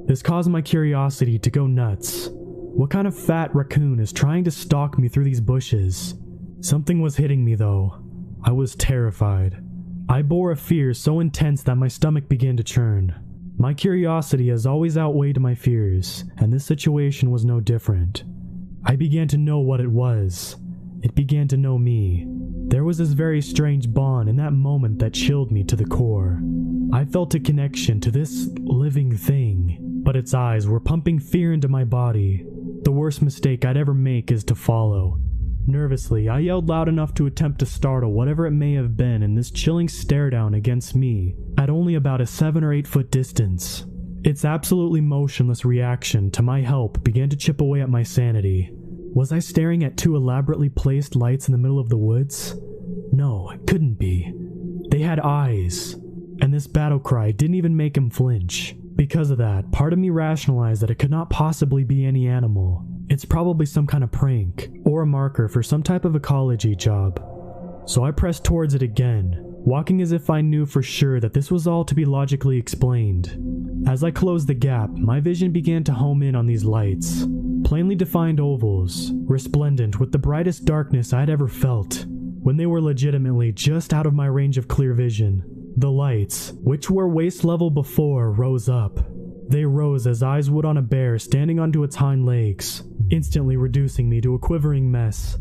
This caused my curiosity to go nuts. What kind of fat raccoon is trying to stalk me through these bushes? Something was hitting me though. I was terrified. I bore a fear so intense that my stomach began to churn. My curiosity has always outweighed my fears, and this situation was no different. I began to know what it was. It began to know me. There was this very strange bond in that moment that chilled me to the core. I felt a connection to this living thing, but its eyes were pumping fear into my body. The worst mistake I'd ever make is to follow. Nervously, I yelled loud enough to attempt to startle whatever it may have been in this chilling stare down against me at only about a 7 or 8 foot distance. Its absolutely motionless reaction to my help began to chip away at my sanity. Was I staring at 2 elaborately placed lights in the middle of the woods? No, it couldn't be. They had eyes, and this battle cry didn't even make him flinch. Because of that, part of me rationalized that it could not possibly be any animal. It's probably some kind of prank, or a marker for some type of ecology job. So I pressed towards it again, walking as if I knew for sure that this was all to be logically explained. As I closed the gap, my vision began to home in on these lights. Plainly defined ovals, resplendent with the brightest darkness I'd ever felt, when they were legitimately just out of my range of clear vision. The lights, which were waist level before, rose up. They rose as eyes would on a bear standing onto its hind legs, instantly reducing me to a quivering mess.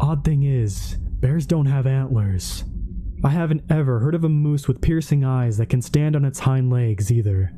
Odd thing is, bears don't have antlers. I haven't ever heard of a moose with piercing eyes that can stand on its hind legs either.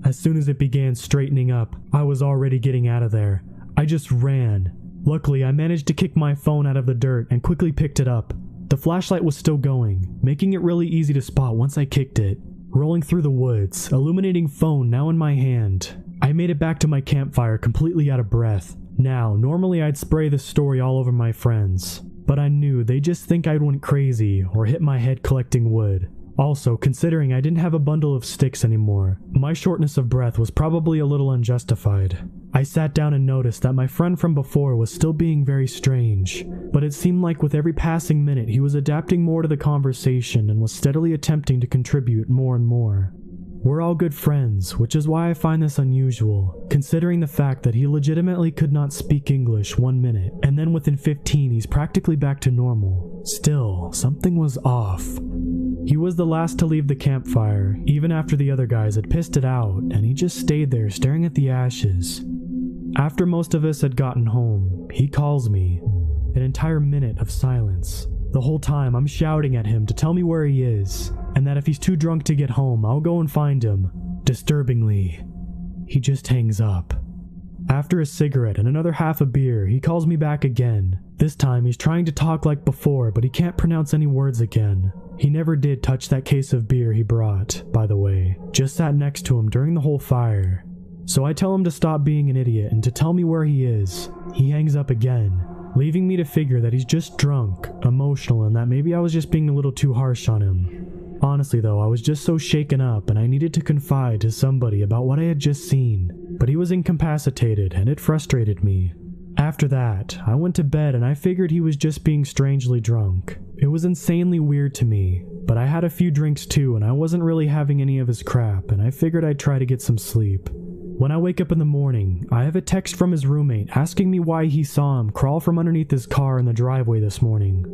As soon as it began straightening up, I was already getting out of there. I just ran. Luckily, I managed to kick my phone out of the dirt and quickly picked it up. The flashlight was still going, making it really easy to spot once I kicked it. Rolling through the woods, illuminating phone now in my hand, I made it back to my campfire completely out of breath. Now, normally I'd spray this story all over my friends, but I knew they just think I went crazy or hit my head collecting wood. Also, considering I didn't have a bundle of sticks anymore, my shortness of breath was probably a little unjustified. I sat down and noticed that my friend from before was still being very strange, but it seemed like with every passing minute he was adapting more to the conversation and was steadily attempting to contribute more and more. We're all good friends, which is why I find this unusual, considering the fact that he legitimately could not speak English 1 minute, and then within 15 he's practically back to normal. Still, something was off. He was the last to leave the campfire, even after the other guys had pissed it out, and he just stayed there staring at the ashes. After most of us had gotten home, he calls me. An entire minute of silence. The whole time I'm shouting at him to tell me where he is, and that if he's too drunk to get home, I'll go and find him. Disturbingly, he just hangs up. After a cigarette and another half a beer, he calls me back again. This time he's trying to talk like before, but he can't pronounce any words again. He never did touch that case of beer he brought, by the way. Just sat next to him during the whole fire. So I tell him to stop being an idiot and to tell me where he is. He hangs up again, leaving me to figure that he's just drunk, emotional, and that maybe I was just being a little too harsh on him. Honestly though, I was just so shaken up and I needed to confide to somebody about what I had just seen, but he was incapacitated and it frustrated me. After that, I went to bed and I figured he was just being strangely drunk. It was insanely weird to me, but I had a few drinks too and I wasn't really having any of his crap and I figured I'd try to get some sleep. When I wake up in the morning, I have a text from his roommate asking me why he saw him crawl from underneath his car in the driveway this morning.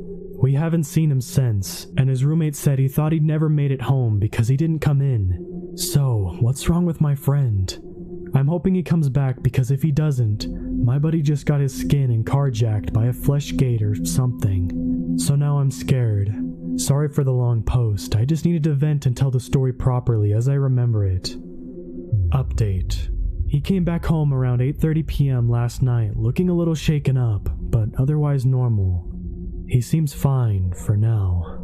We haven't seen him since, and his roommate said he thought he'd never made it home because he didn't come in. So, what's wrong with my friend? I'm hoping he comes back because if he doesn't, my buddy just got his skin and carjacked by a flesh gate or something. So now I'm scared. Sorry for the long post, I just needed to vent and tell the story properly as I remember it. Update. He came back home around 8:30 p.m. last night looking a little shaken up, but otherwise normal. He seems fine for now.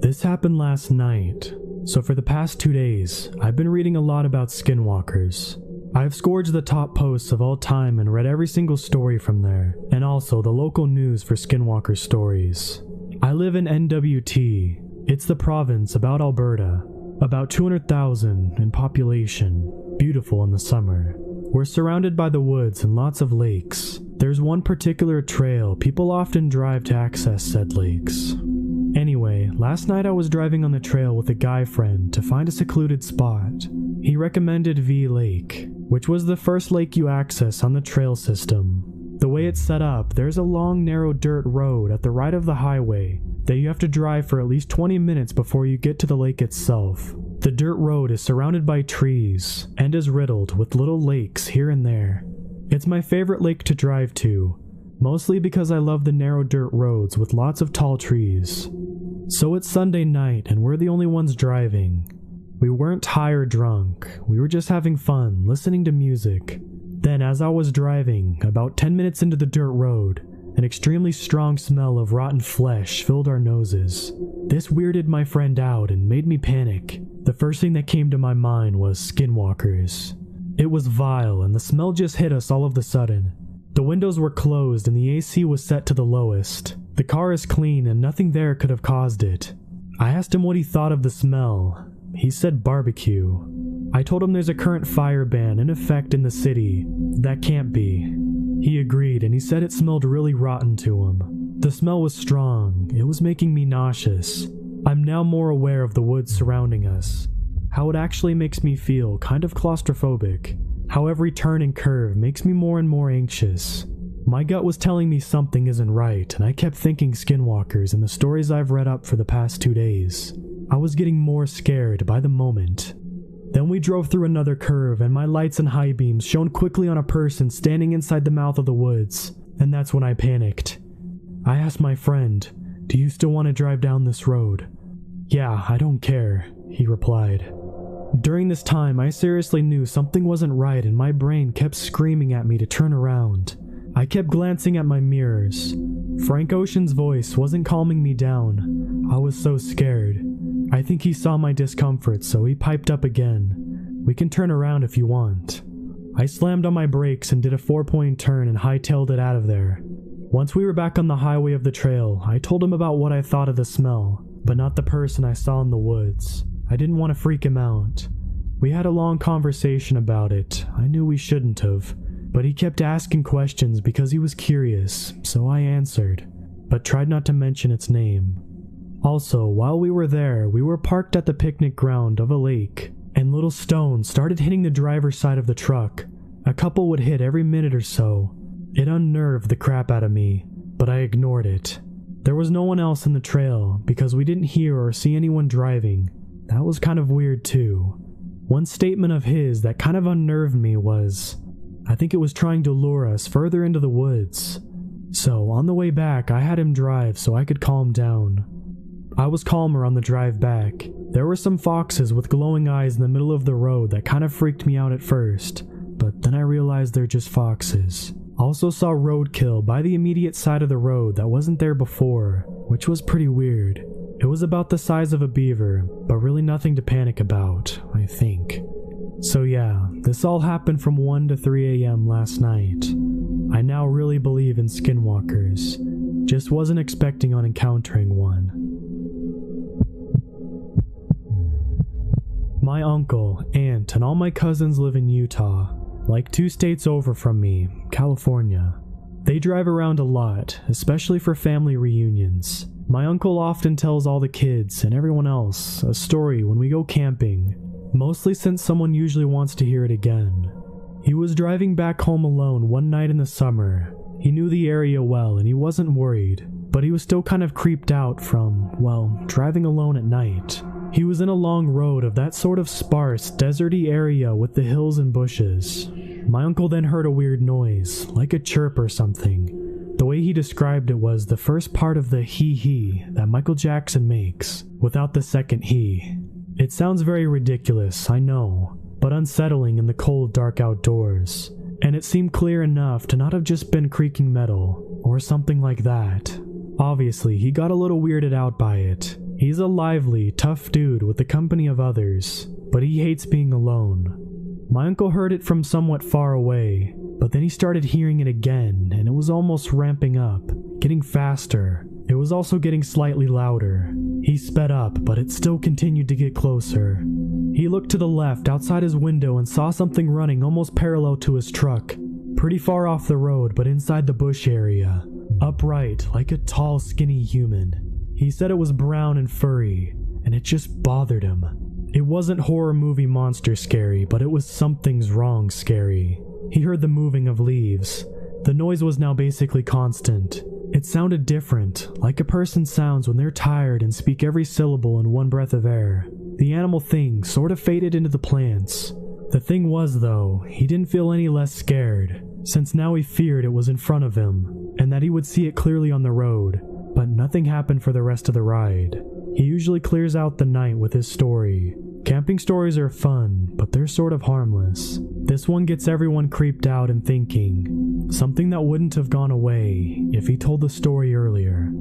This happened last night, so for the past 2 days, I've been reading a lot about skinwalkers. I've scourged the top posts of all time and read every single story from there, and also the local news for skinwalker stories. I live in NWT. It's the province about Alberta, about 200,000 in population, beautiful in the summer. We're surrounded by the woods and lots of lakes. There's one particular trail people often drive to access said lakes. Anyway, last night I was driving on the trail with a guy friend to find a secluded spot. He recommended V Lake, which was the first lake you access on the trail system. The way it's set up, there's a long narrow dirt road at the right of the highway that you have to drive for at least 20 minutes before you get to the lake itself. The dirt road is surrounded by trees and is riddled with little lakes here and there. It's my favorite lake to drive to, mostly because I love the narrow dirt roads with lots of tall trees. So it's Sunday night and we're the only ones driving. We weren't high or drunk, we were just having fun, listening to music. Then as I was driving, about 10 minutes into the dirt road, an extremely strong smell of rotten flesh filled our noses. This weirded my friend out and made me panic. The first thing that came to my mind was skinwalkers. It was vile and the smell just hit us all of a sudden. The windows were closed and the AC was set to the lowest. The car is clean and nothing there could have caused it. I asked him what he thought of the smell. He said barbecue. I told him there's a current fire ban in effect in the city. That can't be. He agreed and he said it smelled really rotten to him. The smell was strong. It was making me nauseous. I'm now more aware of the woods surrounding us, how it actually makes me feel kind of claustrophobic, how every turn and curve makes me more and more anxious. My gut was telling me something isn't right, and I kept thinking skinwalkers and the stories I've read up for the past 2 days. I was getting more scared by the moment. Then we drove through another curve, and my lights and high beams shone quickly on a person standing inside the mouth of the woods, and that's when I panicked. I asked my friend, "Do you still want to drive down this road?" "Yeah, I don't care," he replied. During this time, I seriously knew something wasn't right, and my brain kept screaming at me to turn around. I kept glancing at my mirrors. Frank Ocean's voice wasn't calming me down. I was so scared. I think he saw my discomfort, so he piped up again. "We can turn around if you want." I slammed on my brakes and did a 4-point turn and hightailed it out of there. Once we were back on the highway of the trail, I told him about what I thought of the smell, but not the person I saw in the woods. I didn't want to freak him out. We had a long conversation about it. I knew we shouldn't have, but he kept asking questions because he was curious, so I answered, but tried not to mention its name. Also, while we were there, we were parked at the picnic ground of a lake, and little stones started hitting the driver's side of the truck. A couple would hit every minute or so. It unnerved the crap out of me, but I ignored it. There was no one else in the trail because we didn't hear or see anyone driving. That was kind of weird too. One statement of his that kind of unnerved me was, I think it was trying to lure us further into the woods. So on the way back, I had him drive so I could calm down. I was calmer on the drive back. There were some foxes with glowing eyes in the middle of the road that kind of freaked me out at first, but then I realized they're just foxes. Also saw roadkill by the immediate side of the road that wasn't there before, which was pretty weird. It was about the size of a beaver, but really nothing to panic about, I think. So yeah, this all happened from 1 to 3 a.m. last night. I now really believe in skinwalkers. Just wasn't expecting on encountering one. My uncle, aunt, and all my cousins live in Utah, like 2 states over from me, California. They drive around a lot, especially for family reunions. My uncle often tells all the kids and everyone else a story when we go camping, mostly since someone usually wants to hear it again. He was driving back home alone one night in the summer. He knew the area well and he wasn't worried, but he was still kind of creeped out from, well, driving alone at night. He was in a long road of that sort of sparse, deserty area with the hills and bushes. My uncle then heard a weird noise, like a chirp or something. The way he described it was the first part of the he that Michael Jackson makes, without the second he. It sounds very ridiculous, I know, but unsettling in the cold, dark outdoors. And it seemed clear enough to not have just been creaking metal, or something like that. Obviously, he got a little weirded out by it. He's a lively, tough dude with the company of others, but he hates being alone. My uncle heard it from somewhat far away, but then he started hearing it again, and it was almost ramping up, getting faster. It was also getting slightly louder. He sped up, but it still continued to get closer. He looked to the left outside his window and saw something running almost parallel to his truck, pretty far off the road but inside the bush area, upright like a tall, skinny human. He said it was brown and furry, and it just bothered him. It wasn't horror movie monster scary, but it was something's wrong scary. He heard the moving of leaves. The noise was now basically constant. It sounded different, like a person sounds when they're tired and speak every syllable in one breath of air. The animal thing sort of faded into the plants. The thing was, though, he didn't feel any less scared, since now he feared it was in front of him, and that he would see it clearly on the road. But nothing happened for the rest of the ride. He usually clears out the night with his story. Camping stories are fun, but they're sort of harmless. This one gets everyone creeped out and thinking, something that wouldn't have gone away if he told the story earlier.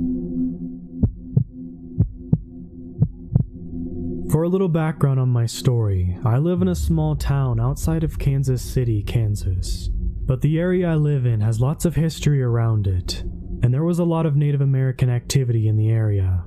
For a little background on my story, I live in a small town outside of Kansas City, Kansas. But the area I live in has lots of history around it, and there was a lot of Native American activity in the area.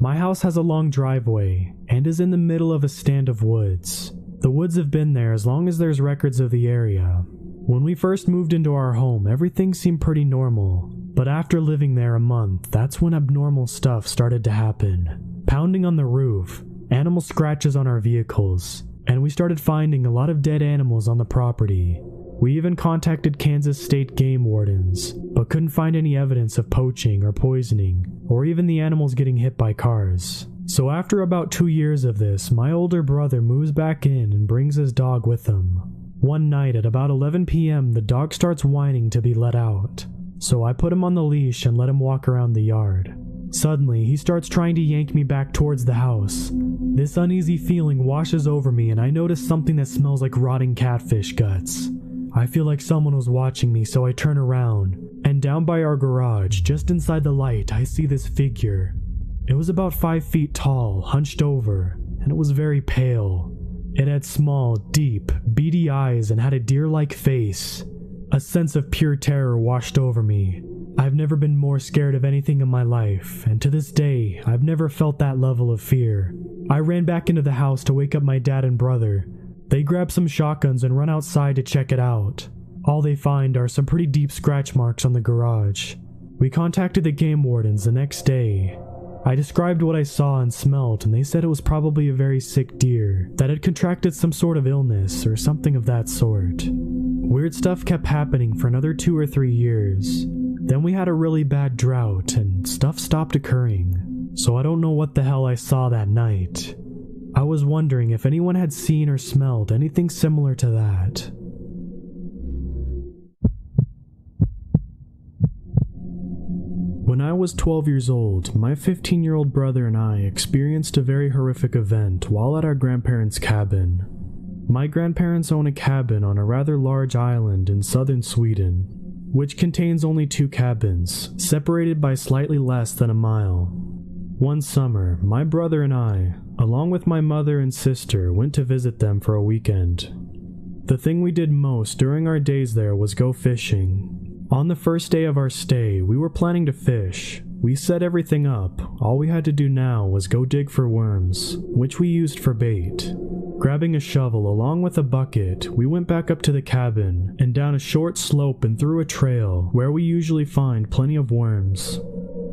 My house has a long driveway, and is in the middle of a stand of woods. The woods have been there as long as there's records of the area. When we first moved into our home, everything seemed pretty normal, But after living there a month, that's when abnormal stuff started to happen. Pounding on the roof, animal scratches on our vehicles, and we started finding a lot of dead animals on the property. We even contacted Kansas state game wardens, but couldn't find any evidence of poaching or poisoning, or even the animals getting hit by cars. So after about 2 years of this, my older brother moves back in and brings his dog with him. One night at about 11 p.m., the dog starts whining to be let out. So I put him on the leash and let him walk around the yard. Suddenly, he starts trying to yank me back towards the house. This uneasy feeling washes over me and I notice something that smells like rotting catfish guts. I feel like someone was watching me, so I turn around, and down by our garage, just inside the light, I see this figure. It was about 5 feet tall, hunched over, and it was very pale. It had small, deep, beady eyes and had a deer-like face. A sense of pure terror washed over me. I've never been more scared of anything in my life, and to this day, I've never felt that level of fear. I ran back into the house to wake up my dad and brother. They grab some shotguns and run outside to check it out. All they find are some pretty deep scratch marks on the garage. We contacted the game wardens the next day. I described what I saw and smelled, and they said it was probably a very sick deer that had contracted some sort of illness or something of that sort. Weird stuff kept happening for another 2 or 3 years. Then we had a really bad drought and stuff stopped occurring. So I don't know what the hell I saw that night. I was wondering if anyone had seen or smelled anything similar to that. When I was 12 years old, my 15-year-old brother and I experienced a very horrific event while at our grandparents' cabin. My grandparents own a cabin on a rather large island in southern Sweden, which contains only 2 cabins, separated by slightly less than a mile. One summer, my brother and I, along with my mother and sister, went to visit them for a weekend. The thing we did most during our days there was go fishing. On the first day of our stay, we were planning to fish. We set everything up. All we had to do now was go dig for worms, which we used for bait. Grabbing a shovel along with a bucket, we went back up to the cabin and down a short slope and through a trail where we usually find plenty of worms.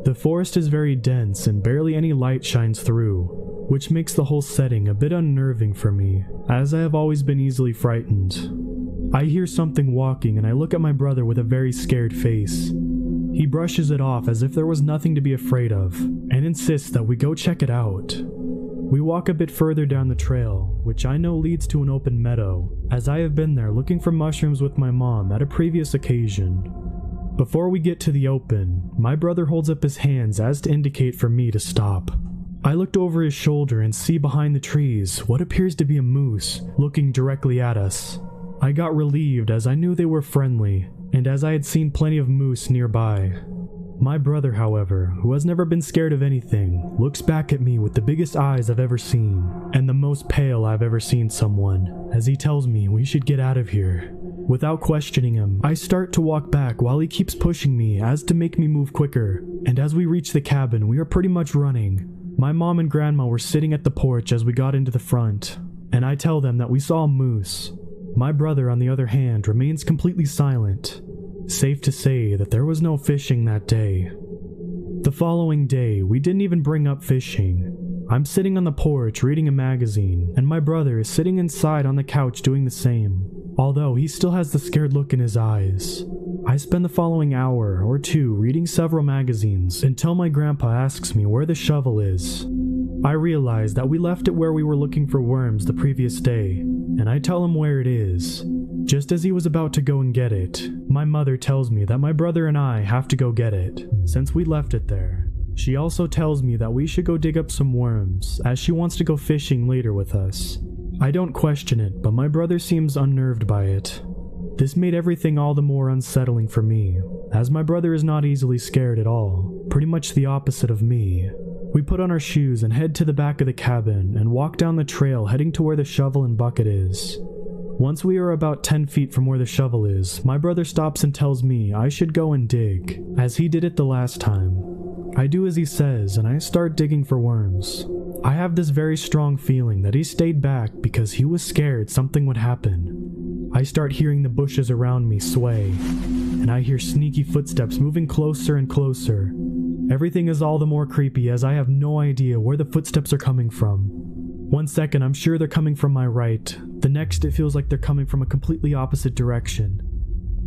The forest is very dense and barely any light shines through, which makes the whole setting a bit unnerving for me, as I have always been easily frightened. I hear something walking and I look at my brother with a very scared face. He brushes it off as if there was nothing to be afraid of, and insists that we go check it out. We walk a bit further down the trail, which I know leads to an open meadow, as I have been there looking for mushrooms with my mom at a previous occasion. Before we get to the open, my brother holds up his hands as to indicate for me to stop. I looked over his shoulder and see behind the trees what appears to be a moose looking directly at us. I got relieved as I knew they were friendly, and as I had seen plenty of moose nearby. My brother, however, who has never been scared of anything, looks back at me with the biggest eyes I've ever seen, and the most pale I've ever seen someone, as he tells me we should get out of here. Without questioning him, I start to walk back while he keeps pushing me as to make me move quicker, and as we reach the cabin, we are pretty much running. My mom and grandma were sitting at the porch as we got into the front, and I tell them that we saw a moose. My brother, on the other hand, remains completely silent. Safe to say that there was no fishing that day. The following day, we didn't even bring up fishing. I'm sitting on the porch reading a magazine, and my brother is sitting inside on the couch doing the same, although he still has the scared look in his eyes. I spend the following hour or two reading several magazines until my grandpa asks me where the shovel is. I realize that we left it where we were looking for worms the previous day, and I tell him where it is. Just as he was about to go and get it, my mother tells me that my brother and I have to go get it, since we left it there. She also tells me that we should go dig up some worms, as she wants to go fishing later with us. I don't question it, but my brother seems unnerved by it. This made everything all the more unsettling for me, as my brother is not easily scared at all, pretty much the opposite of me. We put on our shoes and head to the back of the cabin and walk down the trail heading to where the shovel and bucket is. Once we are about 10 feet from where the shovel is, my brother stops and tells me I should go and dig, as he did it the last time. I do as he says and I start digging for worms. I have this very strong feeling that he stayed back because he was scared something would happen. I start hearing the bushes around me sway, and I hear sneaky footsteps moving closer and closer. Everything is all the more creepy as I have no idea where the footsteps are coming from. 1 second I'm sure they're coming from my right, the next it feels like they're coming from a completely opposite direction.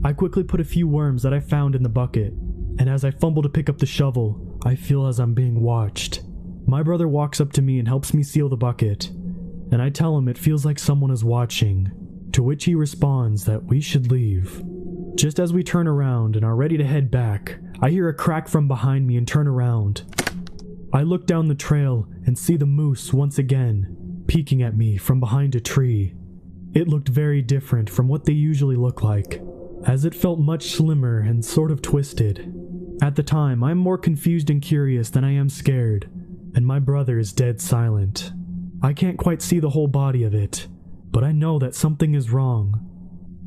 I quickly put a few worms that I found in the bucket, and as I fumble to pick up the shovel, I feel as I'm being watched. My brother walks up to me and helps me seal the bucket, and I tell him it feels like someone is watching, to which he responds that we should leave. Just as we turn around and are ready to head back, I hear a crack from behind me and turn around. I look down the trail and see the moose once again, peeking at me from behind a tree. It looked very different from what they usually look like, as it felt much slimmer and sort of twisted. At the time, I'm more confused and curious than I am scared, and my brother is dead silent. I can't quite see the whole body of it, but I know that something is wrong.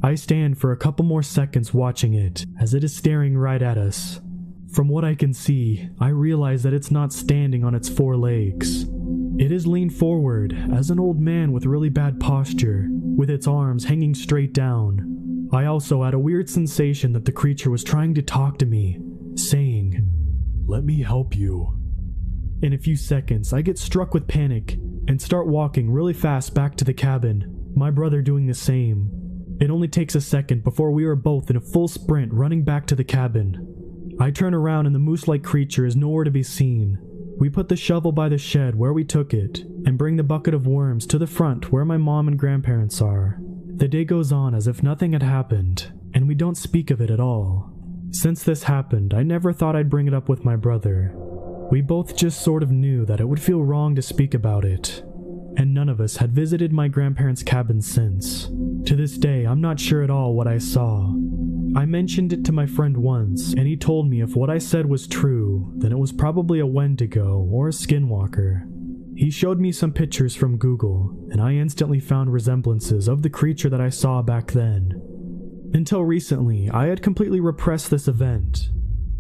I stand for a couple more seconds watching it, as it is staring right at us. From what I can see, I realize that it's not standing on its 4 legs. It is leaned forward, as an old man with really bad posture, with its arms hanging straight down. I also had a weird sensation that the creature was trying to talk to me, saying, "Let me help you." In a few seconds, I get struck with panic and start walking really fast back to the cabin, my brother doing the same. It only takes a second before we are both in a full sprint running back to the cabin. I turn around and the moose-like creature is nowhere to be seen. We put the shovel by the shed where we took it and bring the bucket of worms to the front where my mom and grandparents are. The day goes on as if nothing had happened, and we don't speak of it at all. Since this happened, I never thought I'd bring it up with my brother. We both just sort of knew that it would feel wrong to speak about it, and none of us had visited my grandparents' cabin since. To this day, I'm not sure at all what I saw. I mentioned it to my friend once, and he told me if what I said was true, then it was probably a Wendigo or a skinwalker. He showed me some pictures from Google, and I instantly found resemblances of the creature that I saw back then. Until recently, I had completely repressed this event.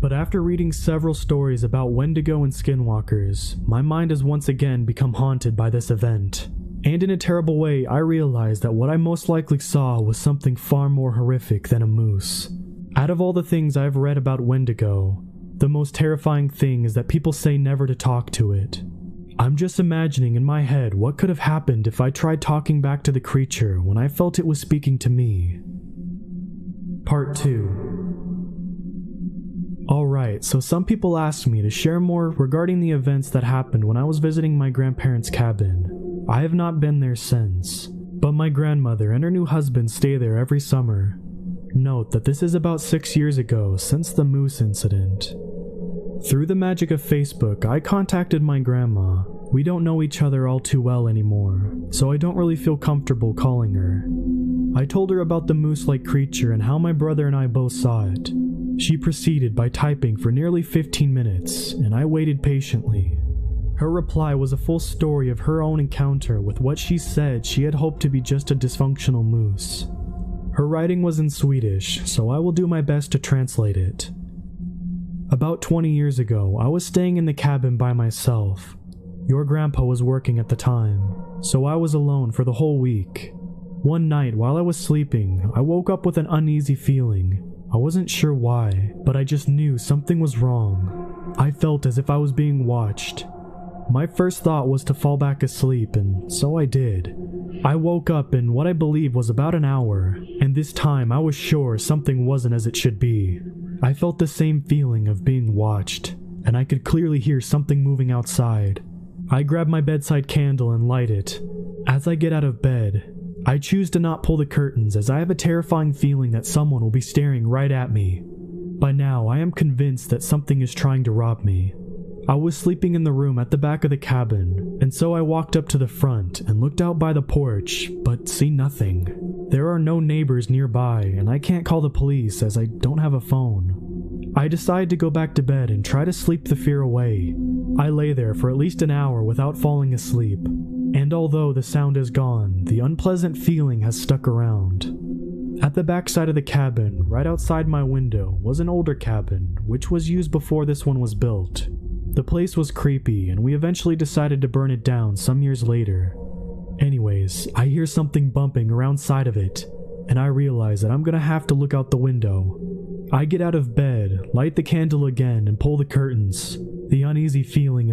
But after reading several stories about Wendigo and skinwalkers, my mind has once again become haunted by this event. And in a terrible way, I realized that what I most likely saw was something far more horrific than a moose. Out of all the things I've read about Wendigo, the most terrifying thing is that people say never to talk to it. I'm just imagining in my head what could have happened if I tried talking back to the creature when I felt it was speaking to me. Part 2. Alright, so some people asked me to share more regarding the events that happened when I was visiting my grandparents' cabin. I have not been there since, but my grandmother and her new husband stay there every summer. Note that this is about 6 years ago since the moose incident. Through the magic of Facebook, I contacted my grandma. We don't know each other all too well anymore, so I don't really feel comfortable calling her. I told her about the moose-like creature and how my brother and I both saw it. She proceeded by typing for nearly 15 minutes, and I waited patiently. Her reply was a full story of her own encounter with what she said she had hoped to be just a dysfunctional moose. Her writing was in Swedish, so I will do my best to translate it. About 20 years ago, I was staying in the cabin by myself. Your grandpa was working at the time, so I was alone for the whole week. One night while I was sleeping, I woke up with an uneasy feeling. I wasn't sure why, but I just knew something was wrong. I felt as if I was being watched. My first thought was to fall back asleep, and so I did. I woke up in what I believe was about an hour, and this time I was sure something wasn't as it should be. I felt the same feeling of being watched, and I could clearly hear something moving outside. I grab my bedside candle and light it. As I get out of bed, I choose to not pull the curtains as I have a terrifying feeling that someone will be staring right at me. By now, I am convinced that something is trying to rob me. I was sleeping in the room at the back of the cabin, and so I walked up to the front and looked out by the porch, but see nothing. There are no neighbors nearby, and I can't call the police as I don't have a phone. I decide to go back to bed and try to sleep the fear away. I lay there for at least an hour without falling asleep. And although the sound is gone, the unpleasant feeling has stuck around. At the backside of the cabin, right outside my window, was an older cabin, which was used before this one was built. The place was creepy, and we eventually decided to burn it down some years later. Anyways, I hear something bumping around side of it, and I realize that I'm gonna have to look out the window. I get out of bed, light the candle again, and pull the curtains. The uneasy feeling